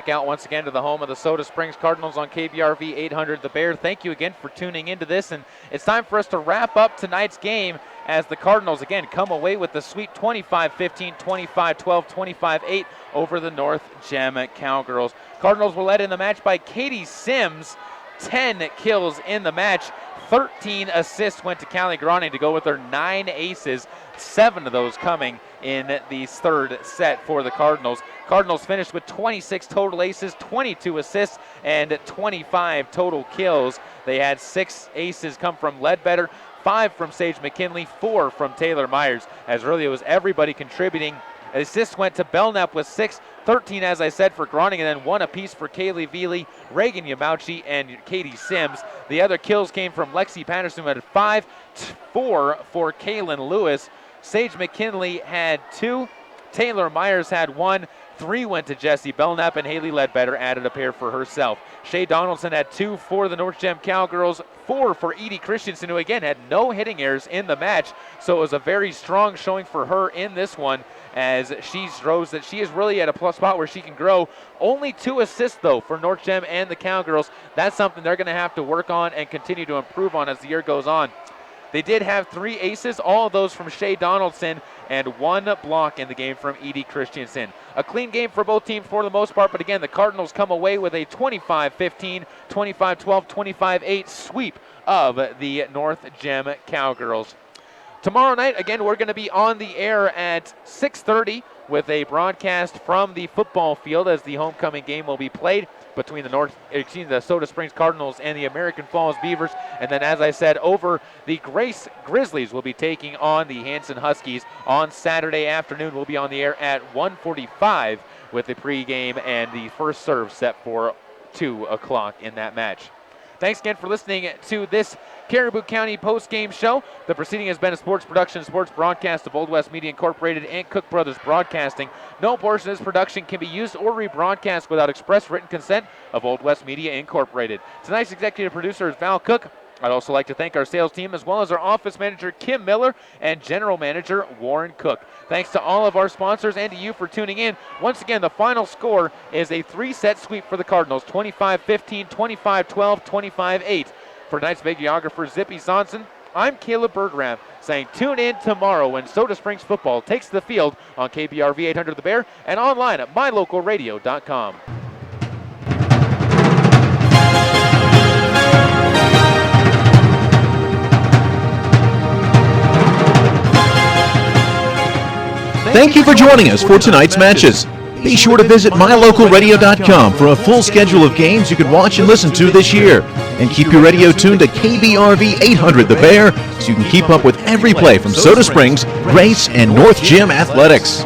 out once again to the home of the Soda Springs Cardinals on KBRV 800 The Bear. Thank you again for tuning into this, and it's time for us to wrap up tonight's game as the Cardinals again come away with the sweep 25-15, 25-12, 25-8 over the North Gem Cowgirls. Cardinals were led in the match by Katie Sims, 10 kills in the match. 13 assists went to Callie Groning to go with her 9 aces, 7 of those coming in the third set for the Cardinals. Cardinals finished with 26 total aces, 22 assists, and 25 total kills. They had 6 aces come from Ledbetter, 5 from Sage McKinley, 4 from Taylor Myers. As really it was everybody contributing. Assists went to Belknap with 6, 13 as I said for Groning, and then 1 apiece for Kaylee Veely, Reagan Yamauchi, and Katie Sims. The other kills came from Lexi Patterson who had 5, 4 for Kaylin Lewis. Sage McKinley had 2, Taylor Myers had 1, 3 went to Jessie Belknap, and Haley Ledbetter added a pair for herself. Shea Donaldson had 2 for the North Gem Cowgirls, 4 for Edie Christensen, who again had no hitting errors in the match. So it was a very strong showing for her in this one, as she shows that she is really at a plus spot where she can grow. Only 2 assists though for North Gem and the Cowgirls. That's something they're going to have to work on and continue to improve on as the year goes on. They did have 3 aces, all of those from Shea Donaldson, and 1 block in the game from Edie Christensen. A clean game for both teams for the most part, but again, the Cardinals come away with a 25-15, 25-12, 25-8 sweep of the North Gem Cowgirls. Tomorrow night, again, we're going to be on the air at 6:30 with a broadcast from the football field as the homecoming game will be played. between the Soda Springs Cardinals and the American Falls Beavers. And then, as I said, over the Grace Grizzlies will be taking on the Hanson Huskies on Saturday afternoon. We'll be on the air at 1:45 with the pregame and the first serve set for 2 o'clock in that match. Thanks again for listening to this Caribou County post-game show. The proceeding has been a sports production, sports broadcast of Old West Media Incorporated and Cook Brothers Broadcasting. No portion of this production can be used or rebroadcast without express written consent of Old West Media Incorporated. Tonight's executive producer is Val Cook. I'd also like to thank our sales team as well as our office manager, Kim Miller, and general manager, Warren Cook. Thanks to all of our sponsors and to you for tuning in. Once again, the final score is a 3-set sweep for the Cardinals, 25-15, 25-12, 25-8. For tonight's videographer, Zippy Sonson, I'm Caleb Bergram saying tune in tomorrow when Soda Springs football takes the field on KBRV 800 The Bear and online at mylocalradio.com. Thank you for joining us for tonight's matches. Be sure to visit mylocalradio.com for a full schedule of games you can watch and listen to this year. And keep your radio tuned to KBRV 800 The Bear so you can keep up with every play from Soda Springs, Grace, and North Gym Athletics.